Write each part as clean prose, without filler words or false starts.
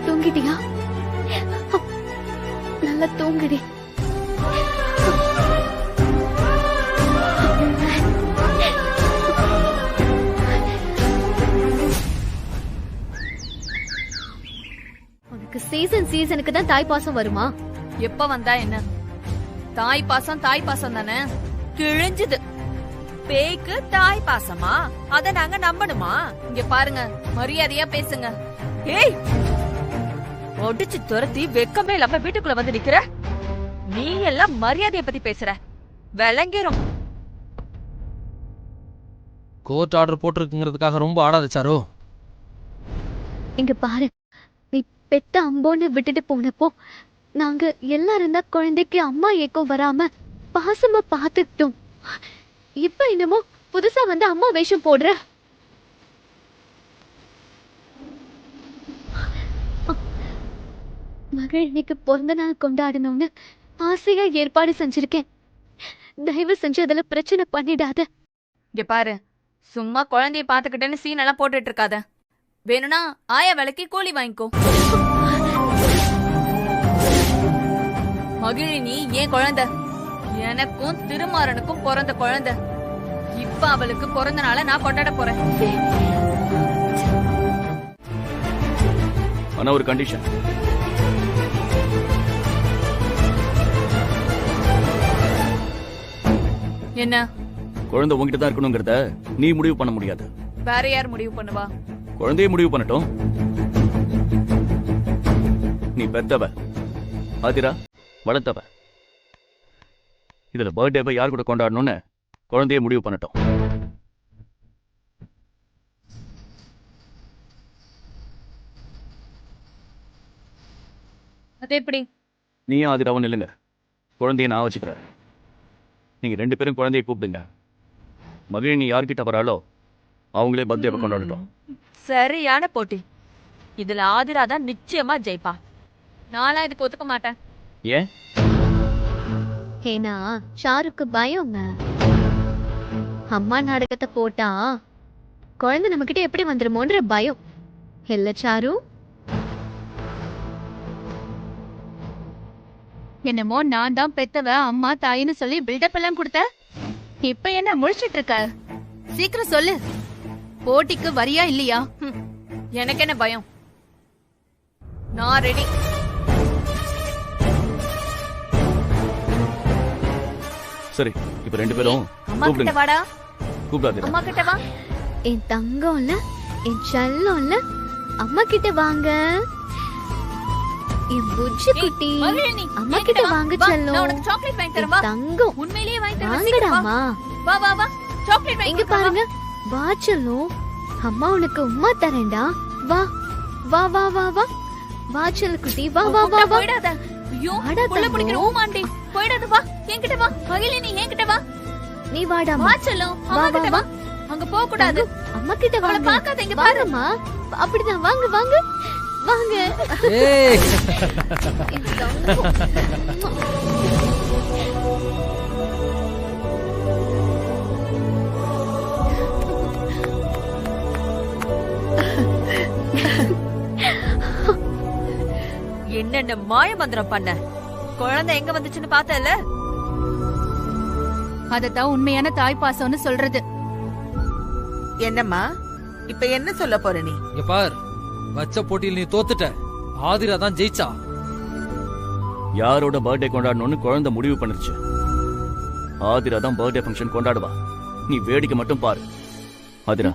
தூங்கிட்டியா? நல்லா தூங்குடி. உனக்கு சீசனுக்கு தான் தாய் பாசம் வருமா? எப்ப வந்தா என்ன? தாய் பாசம் தானே. கிழிஞ்சுது. பேய்க்கு தாய் பாசமா? அத நாங்க நம்பணுமா? இங்க பாருங்க, மரியாதையா பேசுங்க. ஏய், ஒடிச்சு துரத்தி வெக்கமே இல்லாம வீட்டுக்குள்ள வந்து நிக்கிற. நீ எல்லாம் மரியாதைய பத்தி பேசுற. விளங்கிரும். கோர்ட் ஆர்டர் போட்டிருக்குங்கிறதுக்காக ரொம்ப ஆடாத சாரு. இங்க பாரு, நீ பெத்த அம்போன்னு விட்டுட்டு போனப்போ நாங்க எல்லாரும் தான் குழந்தைக்கு அம்மா ஏக்கம் வராம பாசமா பாத்துட்டோம். இப்ப என்னமோ புதுசா வந்து அம்மா வேஷம் போடுற. மகள் இன்னைக்கு பிறந்த நாள் கொண்டாடணும்னு ஆசையா ஏற்பாடு செஞ்சிருக்கேன். தயவு செஞ்சு அதுல பிரச்சனை பண்ணிடாத. இங்க பாரு, சும்மா குழந்தைய பாத்துக்கிட்டேன்னு சீன் எல்லாம் போட்டுட்டு இருக்காத. வேணும்னா ஆயா வேலைக்கு கூலி வாங்கிக்கோ. மகிழினி ஏன் குழந்தை, எனக்கும் திருமாறனுக்கும் பிறந்த குழந்தை. இப்ப அவளுக்கு பிறந்த நாள நான் கொண்டாட போறேன். ஆனா ஒரு கண்டிஷன். என்ன? குழந்தை உங்ககிட்ட தான் இருக்கணுங்கிறத நீ முடிவு பண்ண முடியாது. வேற யார் முடிவு பண்ணுவா? குழந்தைய முடிவு பண்ணட்டும். நீ பெத்தவ, ஆதிரா வளர்த்தவ. இதுல பர்த்டேவை யார் கூட கொண்டாடணும்னு குழந்தைய முடிவு பண்ணட்டும். அது எப்படி? நீயும் ஆதிராவும் இல்லைங்க, குழந்தைய நான் வச்சுக்கிறேன். நீங்க 2 பேரும் குழந்தைய கூப்பிடுங்க. மகிழினி யார்கிட்ட வராளோ அவங்களே பர்த்டேவை கொண்டாடட்டும். சரியான போட்டி. இதுல ஆதிரா தான் நிச்சயமா ஜெயிப்பா. நானா இதுக்கு ஒத்துக்க மாட்டேன். ஏன்? ஏன்னா ஷாருக்கு பயங்க. அம்மா நாடகத்தை போட்டா குழந்தை நம்ம கிட்ட எப்படி வந்துருமோன்ற பயம் இல்ல சாரு? என்னமோ நான் தான் பெத்தவ அம்மா தாயின்னு சொல்லி பில்டப் எல்லாம் கொடுத்த. இப்ப என்ன முழிச்சிட்டு இருக்க? சீக்கிரம் சொல்லு, போட்டிக்கு வரியா இல்லையா? எனக்கு என்ன பயம்? நான் ரெடி. சரி, இப்ப 2 பேரும் அம்மா கிட்ட வாடா. கூப்பிடாதீங்க. அம்மா கிட்ட வா. என் தங்கம்ல, என் செல்லம்ல, அம்மா கிட்ட வாங்க. என் புஜ்ஜி குட்டி, அம்மா கிட்ட வாங்க செல்லம். நான் உனக்கு சாக்லேட் வாங்கி தரேன். வா. தங்கம், உண்மையிலேயே வாங்கி தரேன். வாங்கடாமா. வா வா வா, சாக்லேட் வாங்கி இங்க பாருங்க. வா செல்லம், அம்மா உனக்கு உம்மா தரேன்டா. வா வா வா வா வா வா செல்ல குட்டி, வா வா வா வா. போய்டாத. ஐயோ, புள்ள பிடிக்கிற ஊமாண்டி. போய்டாத, வா. என்கிட்ட வா. மகிழினி என்கிட்ட வா. நீ வாடா. வா செல்லம், அம்மா கிட்ட வா. அங்க போக கூடாது. அம்மா கிட்ட அவளை வாங்க. பார்க்காத, இங்க பாரும்மா. அப்படிதான், வாங்க வாங்க வாங்க. ஏய், என்னென்ன மாய மந்திரம் பண்ண? குழந்தை எங்க வந்துச்சுன்னு பார்த்தல? அதத்தான் உண்மையான தாய் பாசம்னு சொல்றது. என்னம்மா, இப்ப என்ன சொல்ல போற நீ? இங்க பார், வச்ச போட்டியில் நீ தோத்துட்ட. ஆதிரா தான் ஜெயிச்சா. யாரோட பர்த்டே கொண்டாடணும்னு குழந்தை முடிவு பண்ணிருச்சு. ஆதிரா தான் பர்த்டே ஃபங்க்ஷன் கொண்டாடுவா. நீ வேடிக்கை மட்டும் பாரு. ஆதிரா,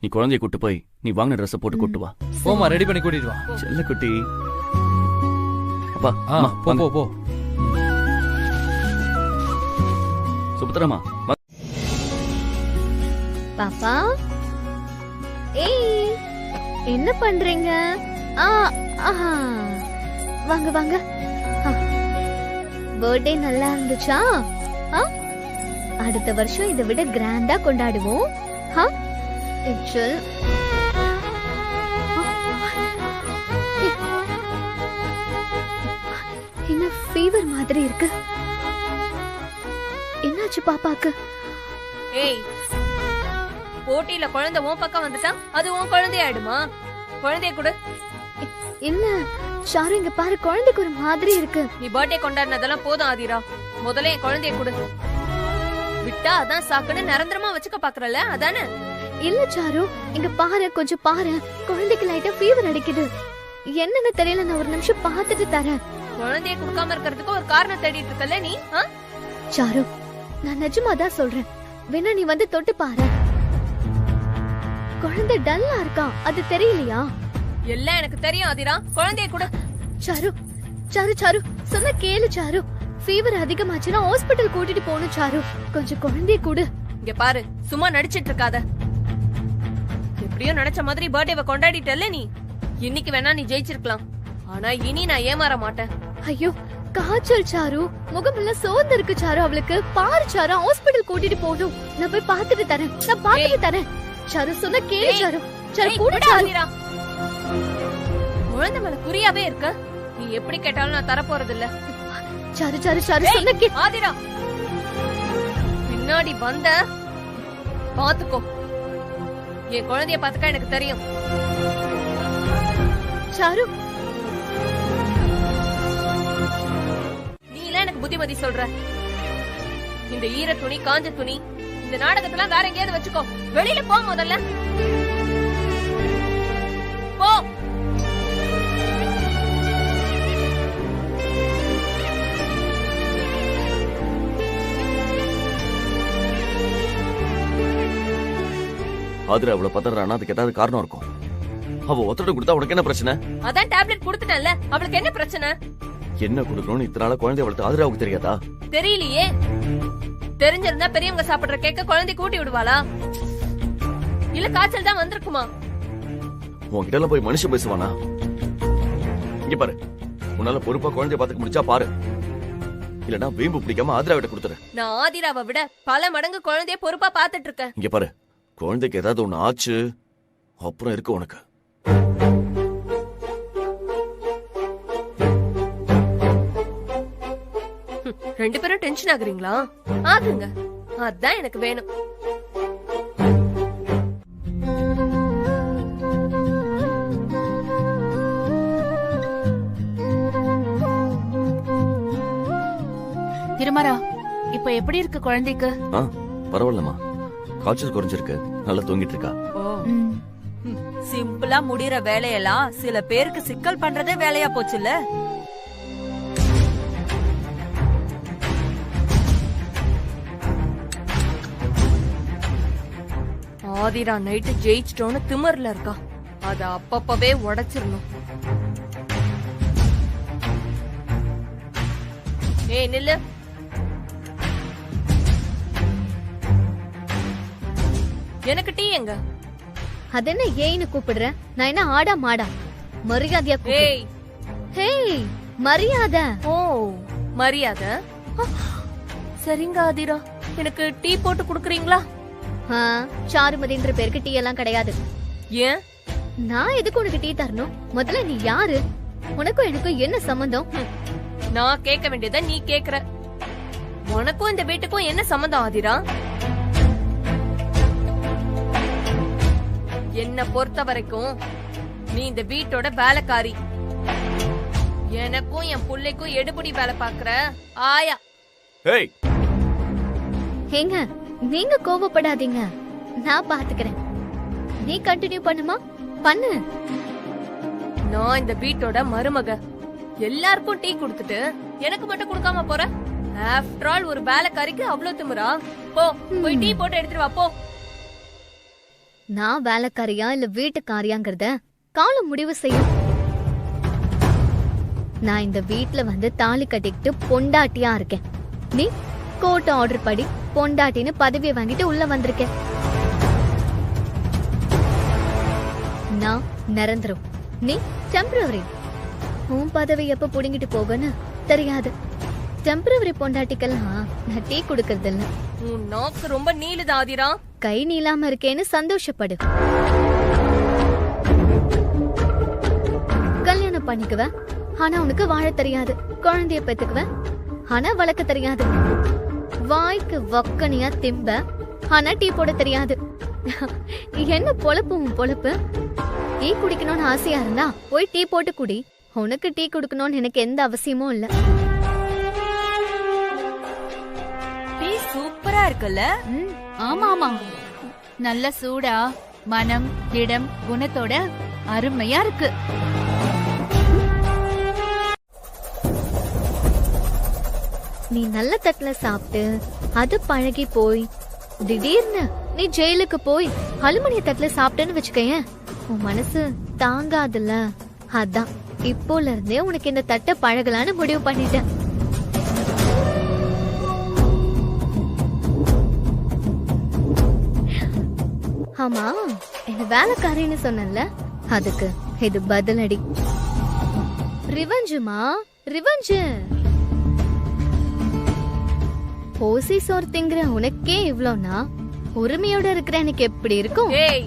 நீ குழந்தைய கூட்டு போய் நீ வாங்கின ட்ரெஸ் போட்டு கூட்டு வா. போமா, ரெடி பண்ணி கூட்டிட்டு வா. செல்ல குட்டி. அப்பா, ஆ, அம்மா, போ வாங்க. போ போ. சுபத்ராமா, பாப்பா, ஏய், என்ன பண்றீங்க? ஆஹா, வாங்க வாங்க. பர்த்டே நல்லா இருந்துச்சா? அடுத்த வருஷம் இதை விட கிராண்டா கொண்டாடுவோம். இச்சல். என்ன ஃபீவர் மாதிரி இருக்கு? என்னாச்சு பாப்பாக்கு? ஏய், போட்டியில குழந்தை உன் பக்கம் வந்துட்டா அது உன் குழந்தை ஆயிடுமா? குழந்தைய கொடு. இல்ல ஷாரு, இங்க பாரு, குழந்தைக்கு ஒரு மாதிரி இருக்கு. நீ பர்த்டே கொண்டாடினதெல்லாம் போதும் ஆதிரா. முதல்ல என் குழந்தைய கொடு. விட்டா அதான் சாக்குன்னு நிரந்தரமா வச்சுக்க பாக்குறல, அதானே? இல்ல சாரு, இங்க பாரு, கொஞ்சம் பாரு, குழந்தைக்கு லைட்டா ஃபீவர் அடிக்குது. என்னன்னு தெரியல, நான் ஒரு நிமிஷம் பார்த்துட்டு தரேன். குழந்தைய கொடுக்காம இருக்கிறதுக்கு ஒரு காரணம் தேடிட்டு இருக்கல நீ. சாரு, நான் நிஜமாதான் சொல்றேன். வேணா நீ வந்து தொட்டு பாரு. குழந்தை டல்லா இருக்கா, அது தெரியலையா? எல்லாம் எனக்கு தெரியும் ஆதிரா. குழந்தைய கொடு. சாரு சாரு சாரு, சொன்ன கேளு சாரு. ஃபீவர் அதிகமாச்சுன்னா ஹாஸ்பிடல் கூட்டிட்டு போகணும் சாரு. கொஞ்சம் குழந்தைய கொடு. இங்க பாரு, சும்மா நடிச்சிட்டு இருக்காத. எப்படியோ நினைச்ச மாதிரி பர்த்டேவை கொண்டாடிட்டல்ல நீ. இன்னைக்கு வேணா நீ ஜெயிச்சிருக்கலாம், ஆனா இனி நான் ஏமாற மாட்டேன். ஐயோ, காய்ச்சல் சாரு, முகமெல்லாம் சோர்ந்து இருக்கு சாரு. அவளுக்கு பாரு சாரு, ஹாஸ்பிடல் கூட்டிட்டு போகணும். நான் போய் பார்த்துட்டு தரேன், நான் பார்த்துட்டு தரேன். சாரு, சொன்ன கேளு சாரு. சாரு, ஏய், கூட விடு சாரு. ஆதிரா. குழந்தை மேல குறியாவே இருக்க. நீ எப்படி கேட்டாலும் நான் தர போறது இல்ல. சாரு சாரு சாரு, சொன்ன கே. ஆதிரா, பின்னாடி வந்த பாத்துக்கோ. என் குழந்தைய பாத்துக்க எனக்கு தெரியும். சாரு, நீ எல்லாம் எனக்கு புத்திமதி சொல்ற. இந்த ஈர துணி, காஞ்ச துணி, இந்த நாடகத்தெல்லாம் வேற எங்கேயாவது வச்சுக்கோ. வெளியில போ முதல்ல. போ. ஆதிரா இவ்வளவு பதறானா, அதுக்கு ஏதாவது காரணம் இருக்கும். அவ ஒத்தட கொடுத்தா உனக்கு என்ன பிரச்சனை? அதான் டேப்லெட் கொடுத்துட்டேன்ல, அவளுக்கு என்ன பிரச்சனை? என்ன கொடுக்கணும்னு இத்தனை நாளா குழந்தைய வளர்த்து ஆதிராவுக்கு தெரியாதா? தெரியலையே. தெரிஞ்சிருந்தா பெரியவங்க சாப்பிடுற கேக்க குழந்தை கூட்டி விடுவாளா? இல்ல காய்ச்சல் தான் வந்திருக்குமா? உன்கிட்ட எல்லாம் போய் மனுஷன் பேசுவானா? இங்க பாரு, உன்னால பொறுப்பா குழந்தைய பாத்துக்க முடிச்சா பாரு, இல்லனா வீம்பு பிடிக்காம ஆதிரா கிட்ட கொடுத்துரு. நான் ஆதிராவை விட பல மடங்கு குழந்தைய பொறுப்பா பாத்துட்டு இருக்கேன். இங்க பாரு, குழந்தைக்கு ஏதாவது ஒண்ணு ஆச்சு அப்புறம் இருக்கு உனக்கு. ரெண்டு பேரும் டென்ஷன் ஆகுறீங்களா? ஆகுங்க, அதான் எனக்கு வேணும். திருமரா, இப்ப எப்படி இருக்கு குழந்தைக்கு? பரவாயில்லம்மா, காய்ச்சல் குறைஞ்சிருக்கு, நல்லா தூங்கிட்டு இருக்கா. சிம்பிளா முடியற வேலையெல்லாம் சில பேருக்கு சிக்கல் பண்றதே வேலையா போச்சுல்ல. ஆதிரா நைட்டு ஜெயிச்சிட்டோன்னு திமிர்ல இருக்கா. அத அப்பப்பவே உடைச்சிடணும். ஏய் நில்லு. எனக்கு டீ எங்க? அது என்ன ஏன்னு கூப்பிடுற? நான் என்ன ஆடா மாடா? மரியாதையா கூப்பிடு. ஏய், ஹேய், மரியாதை. ஓ மரியாதை. சரிங்க ஆதிரா, எனக்கு டீ போட்டு குடுக்குறீங்களா? சாருமதின்ற பேருக்கு டீ எல்லாம் கிடையாது. ஏன்? நான் எதுக்கு உனக்கு டீ தரணும்? முதல்ல நீ யாரு? உனக்கும் எனக்கும் என்ன சம்பந்தம்? நான் கேட்க வேண்டியத நீ கேக்குற. உனக்கும் இந்த வீட்டுக்கும் என்ன சம்பந்தம் ஆதிரா? என்ன பொறுத்த வரைக்கும் நீ இந்த வீட்டோட வேலைக்காரி. எனக்கும் என் புள்ளைக்கும் எடுபடி வேலை பாக்குற ஆயா. ஏய், ஏங்க, நீங்க கோபப்படாதீங்க, நான் பாத்துக்கிறேன். நீ கண்டினியூ பண்ணுமா? பண்ணு. நான் இந்த வீட்டோட மருமக. எல்லாருக்கும் டீ கொடுத்துட்டு எனக்கு மட்டும் கொடுக்காம போற? ஆஃப்டர் ஆல் ஒரு வேலைக்காரிக்கு அவ்வளவு திமிரா? போ போய் டீ போட்டு எடுத்துட்டு வா போ. நான் வேலைக்காரியா இல்ல வீட்டுக்காரியாங்கிறத காலம் முடிவு செய்யும். நான் இந்த வீட்ல வந்து தாலி கட்டிக்கிட்டு பொண்டாட்டியா இருக்கேன். நீ கோர்ட் ஆர்டர் படி பொண்டாட்டின்னு பதவியை வாங்கிட்டு உள்ள வந்திருக்கேன். நான் நிரந்தரம், நீ டெம்பரவரி. உன் பதவி எப்ப புடுங்கிட்டு போகன்னு தெரியாது. டெம்பரவரி பொண்டாட்டிக்கெல்லாம் நான் டீ குடுக்கறது இல்ல. உன் நாக்கு ரொம்ப நீளுது ஆதிரா. கை நீளாம இருக்கேன்னு சந்தோஷப்படு. கல்யாணம் பண்ணிக்குவ, ஆனா உனக்கு வாழ தெரியாது. குழந்தைய பெத்துக்குவ, ஆனா வளர்க்க தெரியாது. வாய்க்கு வக்கனியா திம்ப, ஆனா டீ போட தெரியாது. என்ன பொழப்பு உன் பொழப்பு? டீ குடிக்கணும்னு ஆசையா இருந்தா போய் டீ போட்டு குடி. உனக்கு டீ குடுக்கணும்னு எனக்கு எந்த அவசியமும் இல்ல. டீ சூப்பரா இருக்குல்ல? ஆமா ஆமா, நல்ல சூடா மனம் இடம் குணத்தோட அருமையா இருக்கு. நீ நல்ல தட்டுல சாப்பிட்டு அது பழகி போய் திடீர்னு நீ ஜெயிலுக்கு போய் அலுமினிய தட்டுல சாப்பிட்டேன்னு வச்சுக்கேன், உன் மனசு தாங்காதுல்ல. அதான் இப்போல இருந்தே உனக்கு இந்த தட்டை பழகலான்னு முடிவு பண்ணிட்டேன். ஆமா, என்ன வேலைக்காரின்னு சொன்னல, அதுக்கு இது பதிலடி. ரிவெஞ்சுமா, ரிவெஞ்சு. ஓசி சோறு திங்கிற உனக்கே இவ்ளோனா உரிமையோட இருக்கிற எனக்கு எப்படி இருக்கும்? ஏய்,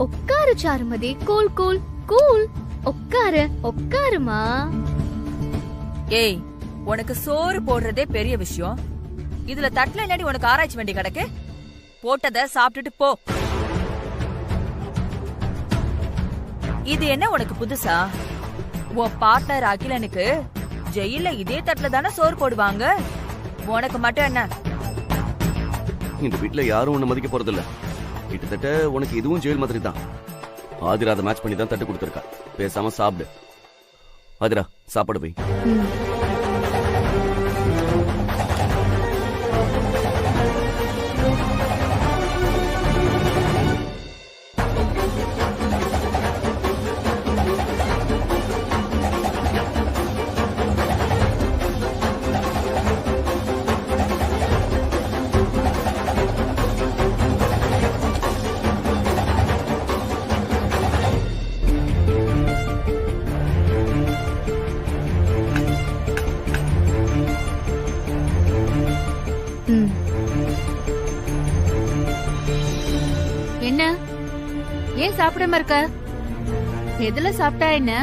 உட்காரு சாருமதி. Cool cool cool. உட்காரு உட்காருமா. ஏய், உனக்கு சோறு போடுறதே பெரிய விஷயம். இதுல தட்டுல என்னடி உனக்கு ஆராய்ச்சி வேண்டி கிடக்கு? போட்டத சாப்பிட்டுட்டு போ. இது என்ன உனக்கு புதுசா? உன் பார்ட்னர் அகிலனுக்கு ஜெயில இதே தட்டுல தானே சோறு போடுவாங்க. உனக்கு மட்டும் என்ன? இந்த வீட்ல யாரும் உன்னை மதிக்க போறதில்ல. கிட்டத்தட்ட உனக்கு இதுவும் ஜெயில் மாதிரி தான். ஆதிரா அதை மேட்ச் பண்ணி தான் தட்டு கொடுத்துருக்கா. பேசாம சாப்பிடு. ஆதிரா, சாப்பாடு போய். என்ன ஏன் சாப்பிடாம இருக்க? எதுல சாப்பிட்டா என்ன?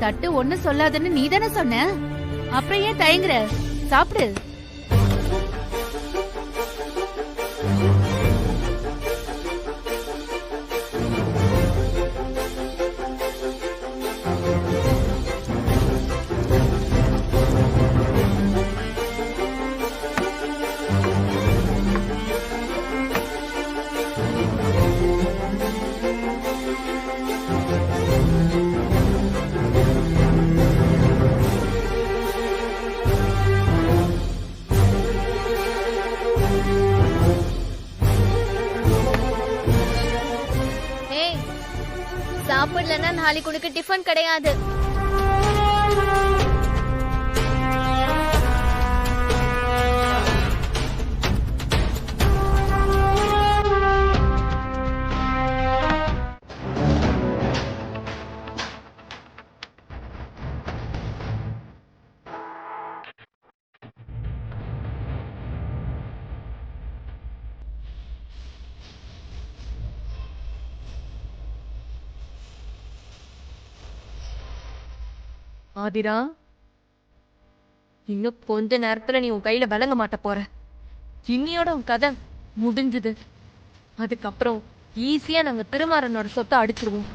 தட்டு ஒண்ணு சொல்லாதுன்னு நீ தானே சொன்ன. அப்புறம் ஏன் தயங்குற? சாப்பிடு. சாப்பிடலன்னா நாளைக்கு உனக்கு டிஃபன் கிடையாது. ஆதிரா, இன்னும் கொஞ்ச நேரத்துல நீ உன் கையில விளங்க மாட்ட போற. இன்னியோட உன் கதை முடிஞ்சது. அதுக்கப்புறம் ஈஸியா நாங்க திருமாறனோட சொத்தை அடிச்சிருவோம்.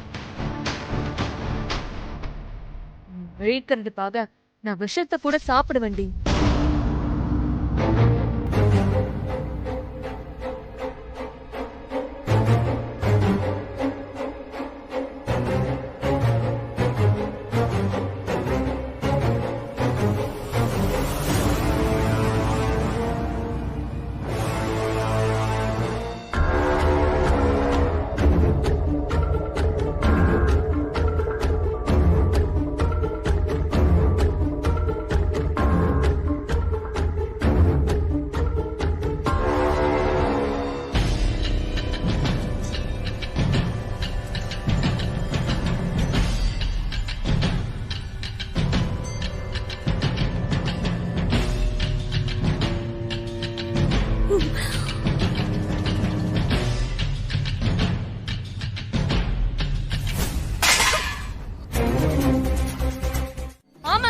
விழிக்கிறதுக்காக நான் விஷத்தை கூட சாப்பிட வேண்டி.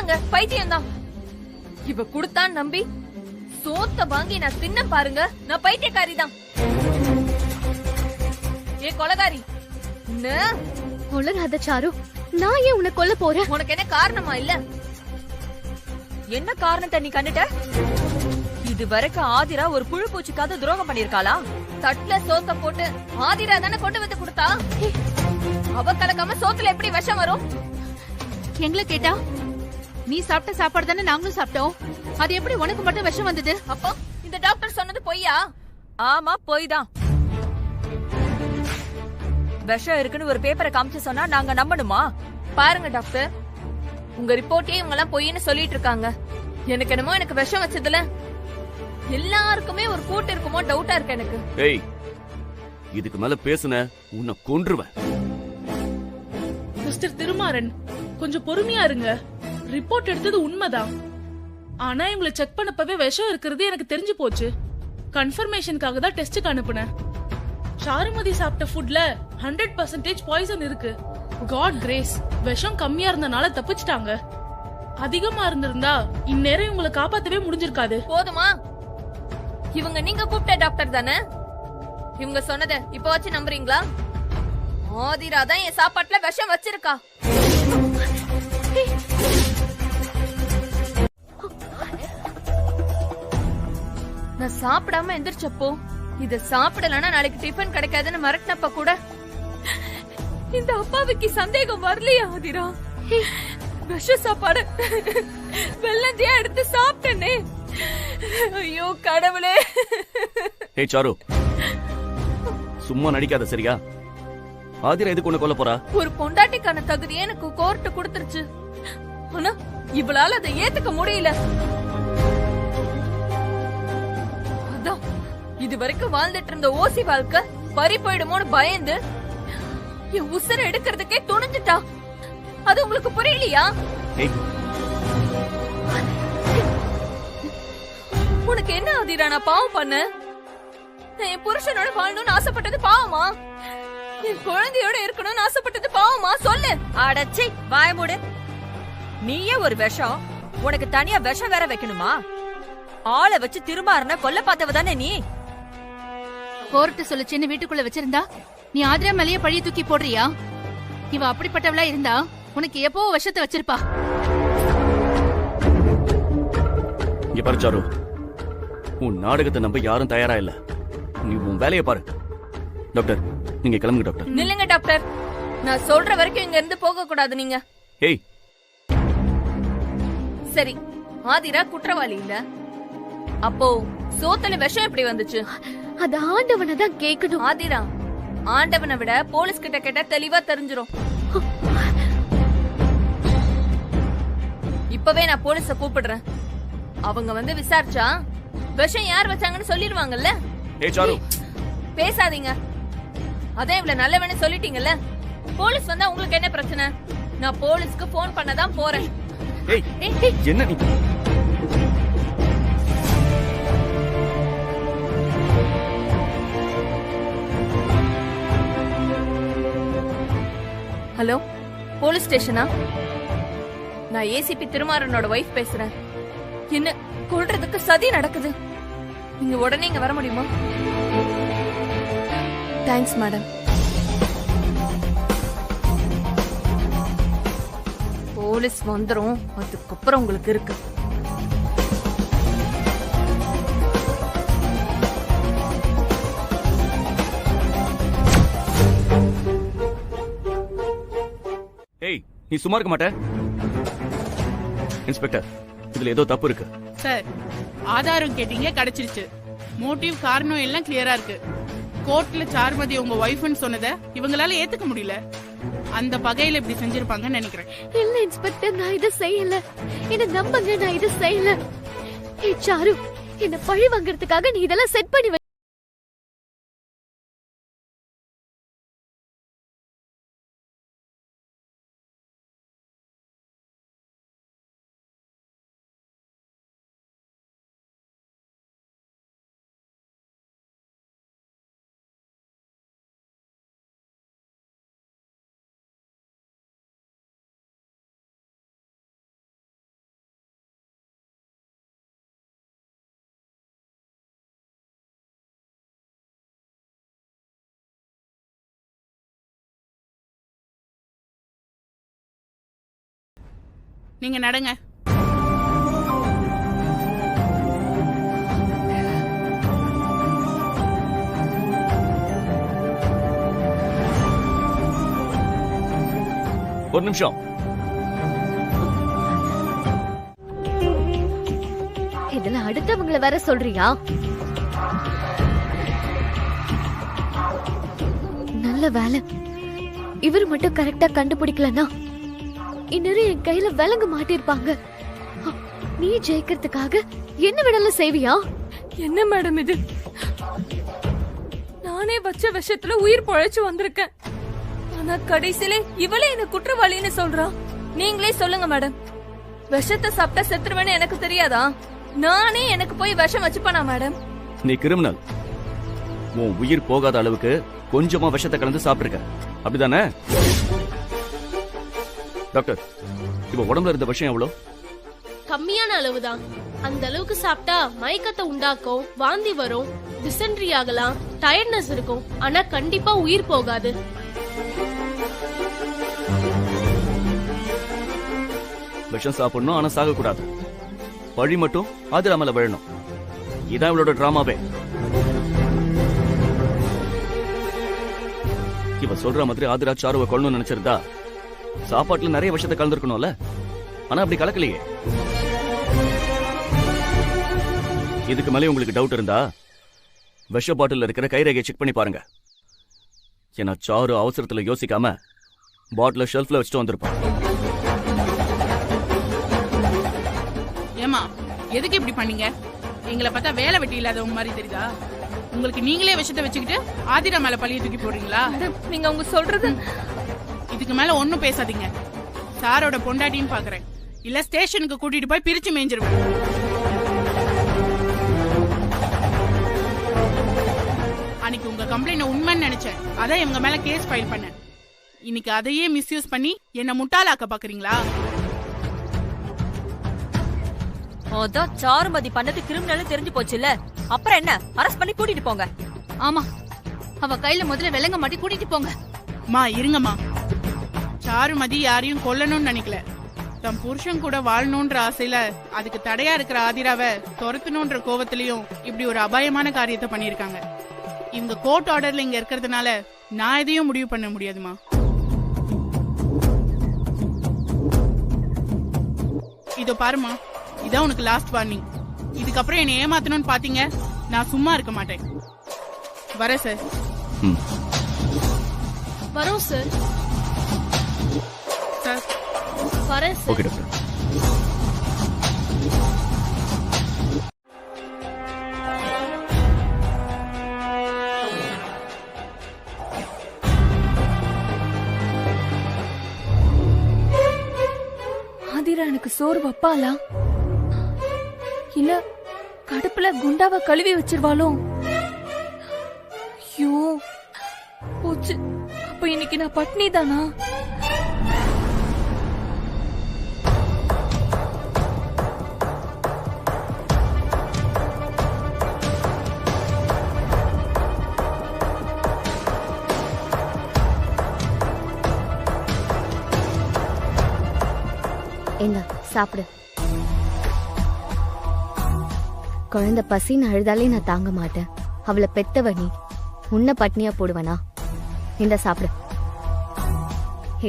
ஆமாங்க பைத்தியம் தான். இவ குடுத்தான் நம்பி சோத்த வாங்கி நான் தின்ன பாருங்க. நான் பைத்தியக்காரி தான். ஏ கொலகாரி, கொலராத சாரு, நான் ஏன் உன்னை கொல்ல போறேன்? உனக்கு என்ன காரணமா இல்ல? என்ன காரணத்தை நீ கண்டுட்ட? இது வரைக்கும் ஆதிரா ஒரு புழு பூச்சிக்காவது துரோகம் பண்ணிருக்காளா? தட்டுல சோத்த போட்டு ஆதிரா தானே கொண்டு வந்து கொடுத்தா. அவ கலக்காம சோத்துல எப்படி விஷம் வரும்? எங்களை கேட்டா நீ சாப்பிட்ட சாப்பாடு தானே நாங்களும் சாப்பிட்டோம். அது எப்படி உனக்கு மட்டும் விஷம் வந்தது? அப்போ இந்த டாக்டர் சொன்னது பொய்யா? ஆமா பொய் தான். விஷம் இருக்குன்னு ஒரு பேப்பரை காமிச்சு சொன்னா நாங்க நம்பணுமா? பாருங்க டாக்டர், உங்க ரிப்போர்ட்டே இவங்க எல்லாம் பொய்ன்னு சொல்லிட்டு இருக்காங்க. எனக்கு என்னமோ எனக்கு விஷம் வச்சதுல எல்லாருக்குமே ஒரு கூட்டு இருக்குமோ டவுட்டா இருக்கு எனக்கு. ஏய், இதுக்கு மேல பேசுன உன்னை கொன்றுவேன். மிஸ்டர் திருமாறன், கொஞ்சம் பொறுமையா இருங்க. ரிப்போர்ட் எடுத்தது உண்மைதான். ஆனா இவங்களை செக் பண்ணப்பவே விஷம் இருக்கிறது எனக்கு தெரிஞ்சு போச்சு. கன்ஃபர்மேஷனுக்காக தான் டெஸ்டுக்கு அனுப்புனேன். சாருமதி சாப்பிட்ட ஃபுட்ல 100% பாய்சன் இருக்கு. காட் கிரேஸ், விஷம் கம்மியா இருந்தனால தப்பிச்சிட்டாங்க. அதிகமா இருந்திருந்தா இந்நேரம் இவங்களை காப்பாத்தவே முடிஞ்சிருக்காது. போதுமா? இவங்க நீங்க கூப்பிட்ட டாக்டர் தானே? இவங்க சொன்னதை இப்ப வச்சு நம்புறீங்களா? ஆதிரா தான் என் சாப்பாட்டுல விஷம் வச்சிருக்கா. நான் சாப்பிடாம எந்திரிச்சப்போ இத சாப்பிடலன்னா நாளைக்கு டிஃபன் கிடைக்காதுன்னு மிரட்டினப்ப கூட இந்த அப்பாவுக்கு சந்தேகம் வரலையா ஆதிரா? விஷ சாப்பாடு வெள்ளந்தியா எடுத்து சாப்பிட்டனே. ஐயோ கடவுளே. ஏய் சாரு, சும்மா நடிக்காத சரியா? ஆதிரா எதுக்கு உன்னை கொல்ல போறா? ஒரு பொண்டாட்டிக்கான தகுதியை எனக்கு கோர்ட்டு கொடுத்துருச்சு. ஆனா இவளால அதை ஏத்துக்க முடியல. அதான் இது வரைக்கும் வாழ்ந்துட்டு இருந்த ஓசி வாழ்க்கை பறி போயிடுமோன்னு பயந்து என் உசுரை எடுக்கிறதுக்கே துணிஞ்சிட்டா. அது உங்களுக்கு புரியலையா? ஏய், உனக்கு என்ன ஆதிரா நான் பாவம் பண்ண? நான் என் புருஷனோட வாழணும்னு ஆசைப்பட்டது பாவமா? என் குழந்தையோட இருக்கணும்னு ஆசைப்பட்டது பாவமா? சொல்லு. அடச்சி வாய மூடு. நீயே ஒரு விஷம், உனக்கு தனியா விஷம் வேற வைக்கணுமா? ஆளை வச்சு திருமாறன கொல்ல பார்த்தவ தானே நீ? கோர்ட்டு சொல்லுச்சுன்னு வீட்டுக்குள்ள வச்சிருந்தா நீ ஆதிரா மேலேயே பழிய தூக்கி போடுறியா? இவ அப்படிப்பட்டவளா இருந்தா உனக்கு எப்போ விஷத்தை வச்சிருப்பா. இங்க பாரு சாரு, உன் நாடகத்தை நம்ப யாரும் தயாரா இல்ல. நீ உன் வேலையை பாரு. டாக்டர், நீங்க கிளம்புங்க டாக்டர். நில்லுங்க டாக்டர், நான் சொல்ற வரைக்கும் இங்க இருந்து போக கூடாது நீங்க. ஏய், சரி, ஆதிரா குற்றவாளி இல்ல, அப்போ சோத்துல விஷம் எப்படி வந்துச்சு? அது ஆண்டவனை தான் கேட்கணும். ஆதிரா, ஆண்டவனை விட போலீஸ் கிட்ட கேட்டா தெளிவா தெரிஞ்சிரும். இப்பவே நான் போலீஸ கூப்பிடுறேன். அவங்க வந்து விசாரிச்சா விஷம் யார் வச்சாங்கன்னு சொல்லிடுவாங்கல்ல. ஏய் சாரு, பேசாதீங்க. அதான் இவ்வளவு நல்லவன்னு சொல்லிட்டீங்கல்ல. போலீஸ் வந்தா உங்களுக்கு என்ன பிரச்சனை? நான் போலீஸ்க்கு போன் பண்ணதான் போறேன். ஏய், என்ன நீ? ஹலோ, போலீஸ் ஸ்டேஷனா? நான் ஏசிபி திருமாறனோட வைஃப் பேசுறேன். என்ன கொல்றதுக்கு சதி நடக்குது. நீங்க உடனே இங்க வர முடியுமா? Thanks madam. போலீஸ் வந்துரும், அதுக்கப்புறம் உங்களுக்கு இருக்கு. ஏய், நீ சும்மா இருக்க மாட்ட? இன்ஸ்பெக்டர், இதுல ஏதோ தப்பு இருக்கு. சார், ஆதாரம் கேட்டீங்க, கிடைச்சிருச்சு. மோட்டிவ் காரணம் எல்லாம் கிளியரா இருக்கு. கோர்ட்ல சாருமதி உங்க ஒய்ஃப்னு சொன்னதை இவங்களால ஏத்துக்க முடியல. அந்த பகையில இப்படி செஞ்சிருப்பாங்கன்னு நினைக்கிறேன். இல்ல இன்ஸ்பெக்டர், நான் இதை செய்யல. என்ன நம்புங்க, நான் இதை செய்யல. ஏய் சாரு, என்ன பழி வாங்குறதுக்காக நீ இதெல்லாம் செட் பண்ணி நீங்க நடங்க. ஒரு நிமிஷம். இதுல அடுத்தவங்கள வேற சொல்றியா? நல்ல வேலை இவர் மட்டும் கரெக்டா கண்டுபிடிக்கலனா இன்னும் என் கையில விலங்கு மாட்டிருப்பாங்க. நீ ஜெயிக்கிறதுக்காக என்ன வேணாலும் செய்வியா? என்ன மேடம் இது? நானே வச்ச விஷயத்துல உயிர் பொழைச்சு வந்திருக்கேன். ஆனா கடைசியில இவளே என்ன குற்றவாளின்னு சொல்றா. நீங்களே சொல்லுங்க மேடம், விஷத்தை சாப்பிட்டா செத்துருவேன்னு எனக்கு தெரியாதா? நானே எனக்கு போய் விஷம் வச்சுப்பானா மேடம்? நீ கிரிமினல். உன் உயிர் போகாத அளவுக்கு கொஞ்சமா விஷத்தை கலந்து சாப்பிட்டுருக்க, அப்படிதானே? டாக்டர், இப்ப உடம்புல இருந்த விஷயம் எவ்வளவு? கம்மியான அளவுதான். அந்த அளவுக்கு சாப்பிட்டா மயக்கத்தை உண்டாக்கும், வாந்தி வரும், டிசென்ட்ரி ஆகலாம், டயர்ட்னஸ் இருக்கும். ஆனா கண்டிப்பா உயிர் போகாது. விஷம் சாப்பிடணும், ஆனா சாக கூடாது. பழி மட்டும் ஆதிரா மேல விழணும். இதான் இவளோட டிராமாவே. இவ சொல்ற மாதிரி ஆதிரா சாருவை கொள்ளணும்னு நினைச்சிருந்தா சாப்பாட்டுல நிறைய விஷயத்தை கலந்துருக்கணும்ல. ஆனா அப்படி கலக்கலையே. இதுக்கு மேலே உங்களுக்கு டவுட் இருந்தா விஷ பாட்டில் இருக்கிற கைரேகையை செக் பண்ணி பாருங்க. ஏன்னா சாரு அவசரத்துல யோசிக்காம பாட்டில ஷெல்ஃப்ல வச்சுட்டு வந்திருப்பான். ஏமா, எதுக்கு இப்படி பண்ணீங்க? எங்களை பார்த்தா வேலை வெட்டி இல்லாதவங்க மாதிரி தெரியுதா? உங்களுக்கு நீங்களே விஷத்தை வச்சுக்கிட்டு ஆதிரா மேல பழிய தூக்கி போடுறீங்களா? நீங்க அவங்க சொல்றது. இதுக்கு மேல ஒண்ணும் பேசாதீங்க. சாரோட பொண்டாட்டின்னு பாக்குறேன். இல்ல ஸ்டேஷனுக்கு கூட்டிட்டு போய் பிரிச்சு மேய்ஞ்சிருவேன். அன்னைக்கு உங்க கம்ப்ளைண்ட் உண்மைன்னு நினைச்சேன். அதான் இவங்க மேல கேஸ் ஃபைல் பண்ணேன். இன்னைக்கு அதையே மிஸ்யூஸ் பண்ணி என்ன முட்டாளாக்க பாக்குறீங்களா? அதான் சாருமதி பண்ணது கிரிமினல் தெரிஞ்சு போச்சுல்ல, அப்புறம் என்ன? அரெஸ்ட் பண்ணி கூட்டிட்டு போங்க. ஆமா, அவ கையில முதல்ல விலங்க மாட்டி கூட்டிட்டு போங்க. மா இருங்கம்மா. சாருமதி யாரையும் கொல்லணும்னு நினைக்கல. தம் புருஷன் கூட வாழணும்ன்ற ஆசையில அதுக்கு தடையா இருக்கிற ஆதிராவை துரத்தணும்ன்ற கோவத்திலையும் இப்படி ஒரு அபாயமான காரியத்தை பண்ணிருக்காங்க. இவங்க கோர்ட் ஆர்டர்ல இங்க இருக்கிறதுனால நான் எதையும் முடிவு பண்ண முடியாதுமா. இதோ பாருமா, இதான் உனக்கு லாஸ்ட் வார்னிங். இதுக்கப்புறம் என்னை ஏமாத்தணும்னு பாத்தீங்க, நான் சும்மா இருக்க மாட்டேன். வரேன் சார். வரோம் சார். சார் வரேன் சார். Okay doctor. ஆதிரா எனக்கு சோறு வப்பாளா? இல்ல கடுப்புல குண்டாவ கழுவி வச்சிருவாளோ? ஐயோ போச்சு. அப்ப இன்னைக்கு நான் பட்னி தானா? என்ன சாப்பிடு. குழந்தை பசின்னு அழுதாலே நான் தாங்க மாட்டேன். அவளை பெத்தவ நீ, உன்னை பட்னியா போடுவனா? இந்த சாப்பிடு.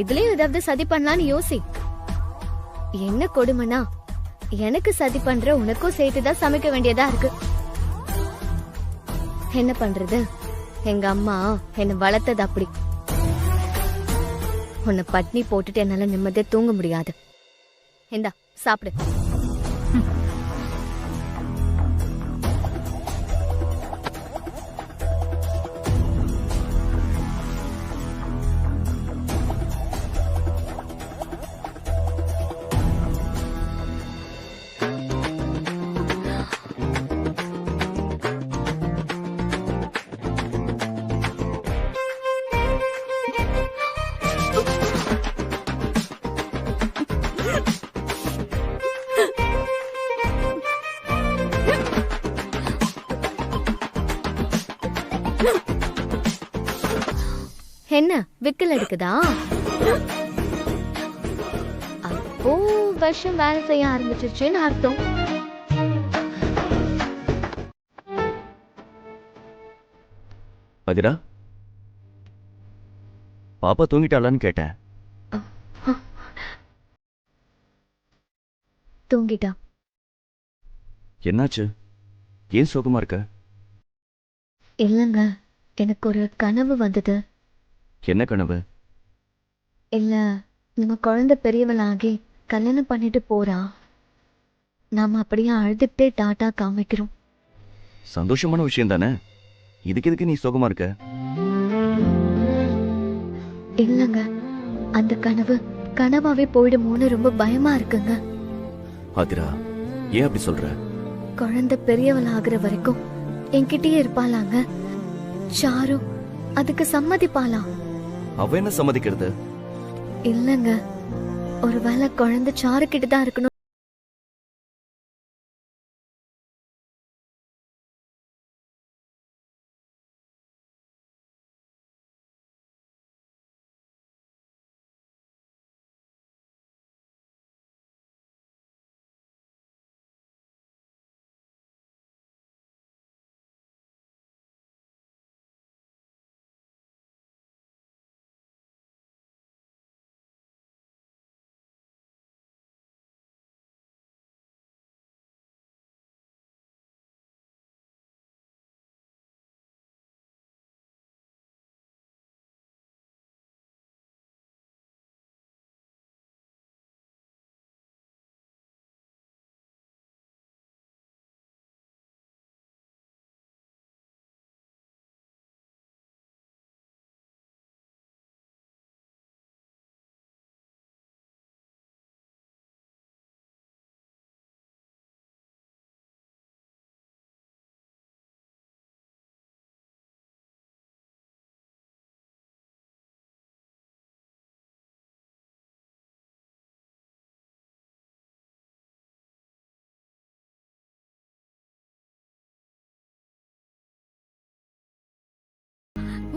இதுலயும் ஏதாவது சதி பண்ணலான்னு யோசி. என்ன கொடுமைனா, எனக்கு சதி பண்ற உனக்கும் சேர்த்துதான் சமைக்க வேண்டியதா இருக்கு. என்ன பண்றது? எங்க அம்மா என்ன வளர்த்தது அப்படி. உன்னை பட்னி போட்டுட்டு என்னால நிம்மதியா தூங்க முடியாது. இந்தா சாப்பிடு. என்ன விக்கல் எடுக்குதா? அப்போ விஷம் வேலை செய்ய ஆரம்பிச்சிருச்சுன்னு அர்த்தம். அதிரா, பாப்பா தூங்கிட்டாளான்னு கேட்டேன். தூங்கிட்டா. என்னாச்சு? ஏன் சோகமா இருக்க? இல்லைங்க, எனக்கு ஒரு கனவு வந்தது. என்ன கனவு? இல்ல, நம்ம குழந்தை பெரியவளாகி கல்யாணம் பண்ணிட்டு போறா. நாம அப்படியே அழுதுகிட்டே டாட்டா காமிக்கிறோம். சந்தோஷமான விஷயம் தானே, இதுக்கு எதுக்கு நீ சோகமா இருக்க? இல்லைங்க, அந்த கனவு கனவாவே போயிடுமோன்னு ரொம்ப பயமா இருக்குங்க. அதிரா, ஏன் அப்படி சொல்ற? குழந்தை பெரியவளாகிற வரைக்கும் என்கிட்டயே இருப்பாளாங்க. சாரு அதுக்கு சம்மதிப்பாளா? அவ என்ன சம்மதிக்கிறது? இல்லங்க, ஒருவேளை குழந்தை சாரு கிட்ட தான் இருக்கணும்.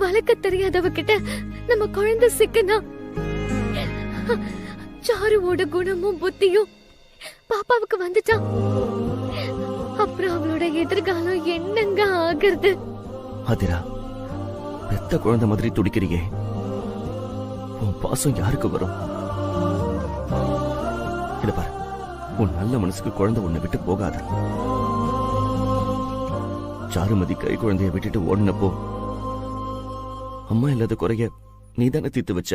வளர்க்க தெரியாதவ கிட்ட நம்ம குழந்தை சிக்கனா, சாருவோட குணமும் புத்தியும் பாப்பாவுக்கு வந்துச்சா, அப்புறம் அவளோட எதிர்காலம் என்னங்க ஆகிறது? அதிரா, பெத்த குழந்தை மாதிரி துடிக்கிறியே, உன் பாசம் யாருக்கு வரும்? இத பாரு, உன் நல்ல மனசுக்கு குழந்தை உன்னை விட்டு போகாத. சாருமதி கை குழந்தைய விட்டுட்டு ஓடினப்போ அம்மா இல்லாத குறைய நீ தானே தீர்த்து வச்ச.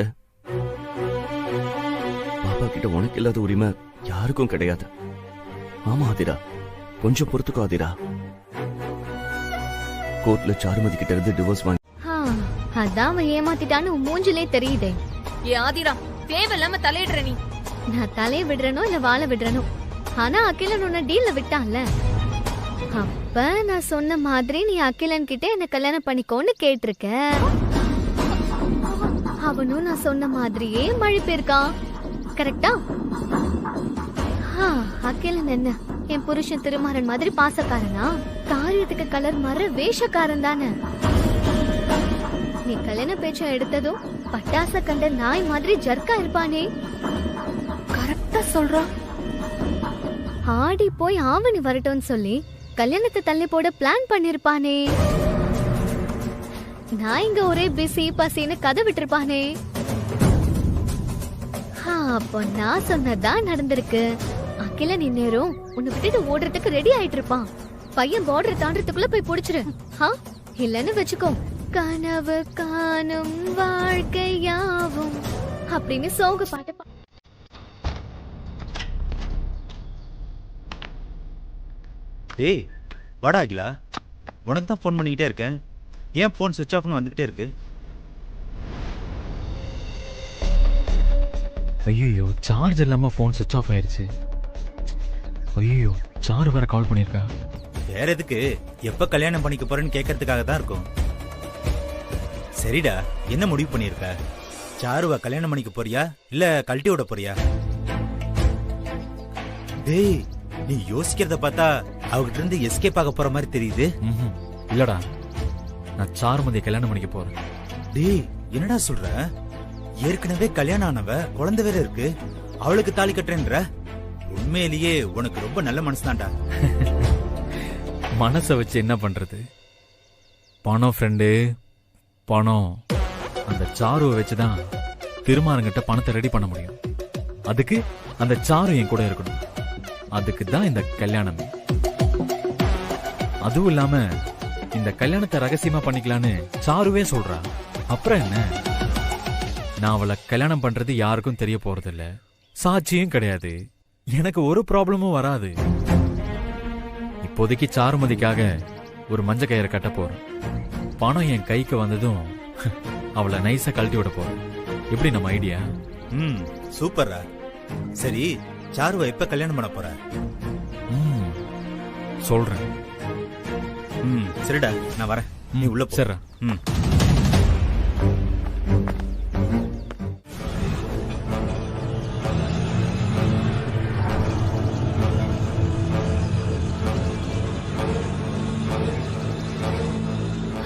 பாப்பா கிட்ட உனக்கு இல்லாத உரிமை யாருக்கும் கிடையாது. ஆமா அதிரா, கொஞ்சம் பொறுத்துக்கோ அதிரா. கோர்ட்ல சாருமதி கிட்ட இருந்து டிவோர்ஸ் வாங்கி அதான் அவன் ஏமாத்திட்டான்னு மூஞ்சிலே தெரியுதே. ஏ ஆதிரா, தேவையில்லாம தலையிடுற நீ. நான் தலைய விடுறனோ இல்ல வாழ விடுறனோ, ஆனா அகிலன் உன்னை டீல்ல விட்டான்ல. அப்ப நான் சொன்ன மாதிரி நீ அகிலன் கிட்ட என்ன கல்யாணம் பண்ணிக்கோன்னு கேட்டிருக்க. அவனும் நான் சொன்ன மாதிரியே மழை போயிருக்கான். கரெக்டா? அகிலன் என்ன என் புருஷன் திருமாறன் மாதிரி பாசக்காரனா? காரியத்துக்கு கலர் மாற வேஷக்காரன் தானே. நீ கல்யாண பேச்ச எடுத்ததும் பட்டாச கண்ட நாய் மாதிரி ஜர்க்கா இருப்பானே. கரெக்டா சொல்றா. ஆடி போய் ஆவணி வரட்டும்னு சொல்லி கல்யாணத்தை தள்ளி போட பிளான் பண்ணிருப்பானே. நான் இங்க ஒரே பிஸி பசின்னு கதை விட்டுருப்பானே. அப்போ நான் சொன்னதான் நடந்திருக்கு. அகிலன் இந்நேரம் உன்னை விட்டுட்டு ஓடுறதுக்கு ரெடி ஆயிட்டு இருப்பான். பையன் பார்டர் தாண்டறதுக்குள்ள போய் புடிச்சிரு. இல்லன்னு வச்சுக்கோ, கனவு காணும் வாழ்க்கையாவும் அப்படின்னு சோக பாட்டு. டேய் வாடா அகிலா, உனக்கு தான் ஃபோன் பண்ணிக்கிட்டே இருக்கேன். ஏன் ஃபோன் சுவிட்ச் ஆஃப்னு வந்துகிட்டே இருக்கு? ஐயோ, சார்ஜ் இல்லாமல் ஃபோன் சுவிட்ச் ஆஃப் ஆயிடுச்சு. ஐயோ, சாரு வேற கால் பண்ணியிருக்கா. வேற எதுக்கு? எப்போ கல்யாணம் பண்ணிக்க போறேன்னு கேட்கறதுக்காக தான் இருக்கும். சரிடா, என்ன முடிவு பண்ணியிருக்க? சாருவா கல்யாணம் பண்ணிக்க போறியா இல்ல கழட்டி விட போறியா? டேய், நீ யோசிக்கிறத பார்த்தா அவகிட்ட இருந்து எஸ்கேப் ஆக போற மாதிரி தெரியுது. இல்லடா, நான் சாருமதியை கல்யாணம் பண்ணிக்க போறேன். டேய், என்னடா சொல்ற? ஏற்கனவே கல்யாணம் ஆனவ, குழந்தை வேற இருக்கு. அவளுக்கு தாலி கட்டுறேன்ற? உண்மையிலேயே உனக்கு ரொம்ப நல்ல மனசுதான்டா. மனசை வச்சு என்ன பண்றது? பணம் ஃப்ரெண்டு, பணம். அந்த சாருவை வச்சுதான் திருமாரங்கிட்ட பணத்தை ரெடி பண்ண முடியும். அதுக்கு அந்த சாரு என் கூட இருக்கணும். அதுக்கு தான் இந்த கல்யாணமே. அதுவும் இல்லாம இந்த கல்யாணத்தை ரகசியமா பண்ணிக்கலான்னு சாருவே சொல்றா. அப்புறம் என்ன? நான் அவளை கல்யாணம் பண்றது யாருக்கும் தெரிய போறதில்ல, சாட்சியும் கிடையாது, எனக்கு ஒரு ப்ராப்ளமும் வராது. இப்போதைக்கு சாருமதிக்காக ஒரு மஞ்ச கயிறை கட்ட போறேன். பணம் என் கைக்கு வந்ததும் அவளை நைஸா கழட்டி விட போறேன். எப்படி நம்ம ஐடியா? சூப்பர்ரா. சரி, சாருவை எப்ப கல்யாணம் பண்ண போற? சொல்றேன். சரிடா, நான் வரேன். நீ உள்ள போ. சரிடா.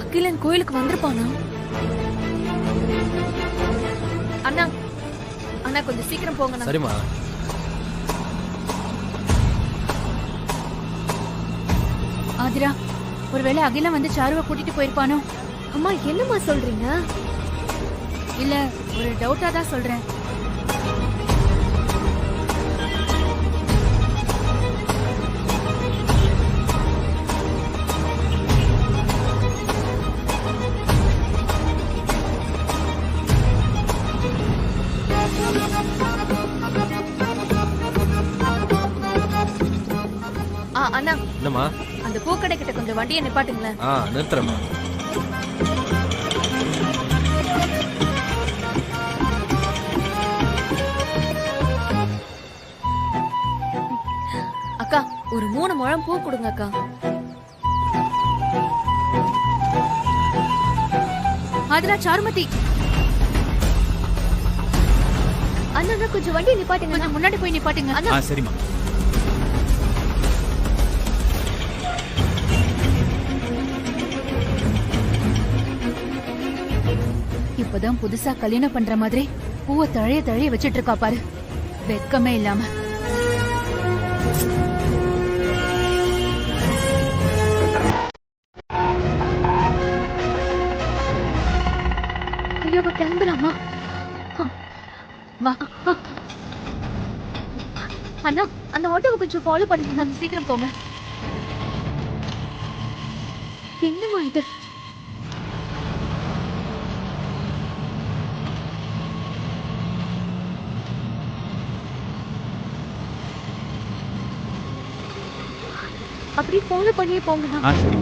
அகிலன் கோயிலுக்கு வந்திருப்பானா? அண்ணா அண்ணா கொஞ்சம் சீக்கிரம் போங்க. சரிம்மா. ஆதிரா, ஒருவேளை அகிலன் வந்து சாருவை கூட்டிட்டு போயிருப்பானோ? அம்மா என்னம்மா சொல்றீங்க? இல்ல, ஒரு டவுட்டா தான் சொல்றேன். அண்ணா, என்னம்மா? அந்த பூக்கடை கிட்ட கொஞ்சம் வண்டியை நிப்பாட்டுங்களேன். நிறுத்துறேம்மா. அக்கா, ஒரு 3 முழம் பூ கொடுங்க அக்கா. ஆதிரா, சாருமதி. அண்ணா கொஞ்சம் வண்டியை நிப்பாட்டுங்க. கொஞ்சம் முன்னாடி போய் நிப்பாட்டுங்க. சரிம்மா. இப்பதான் புதுசா கல்யாணம் பண்ற மாதிரி பூவை தழைய வச்சிட்டு இருக்கா பாரு, வெக்கமே இல்லாம. ஐயோ, கிளம்புறாமா? வா அண்ணா, அந்த ஆட்டோவை கொஞ்சம் ஃபாலோ பண்ணுங்க. சீக்கிரம் போங்க. என்னமா இது? அப்படி ஃபாலோ பண்ணியே போங்கண்ணா. சரி.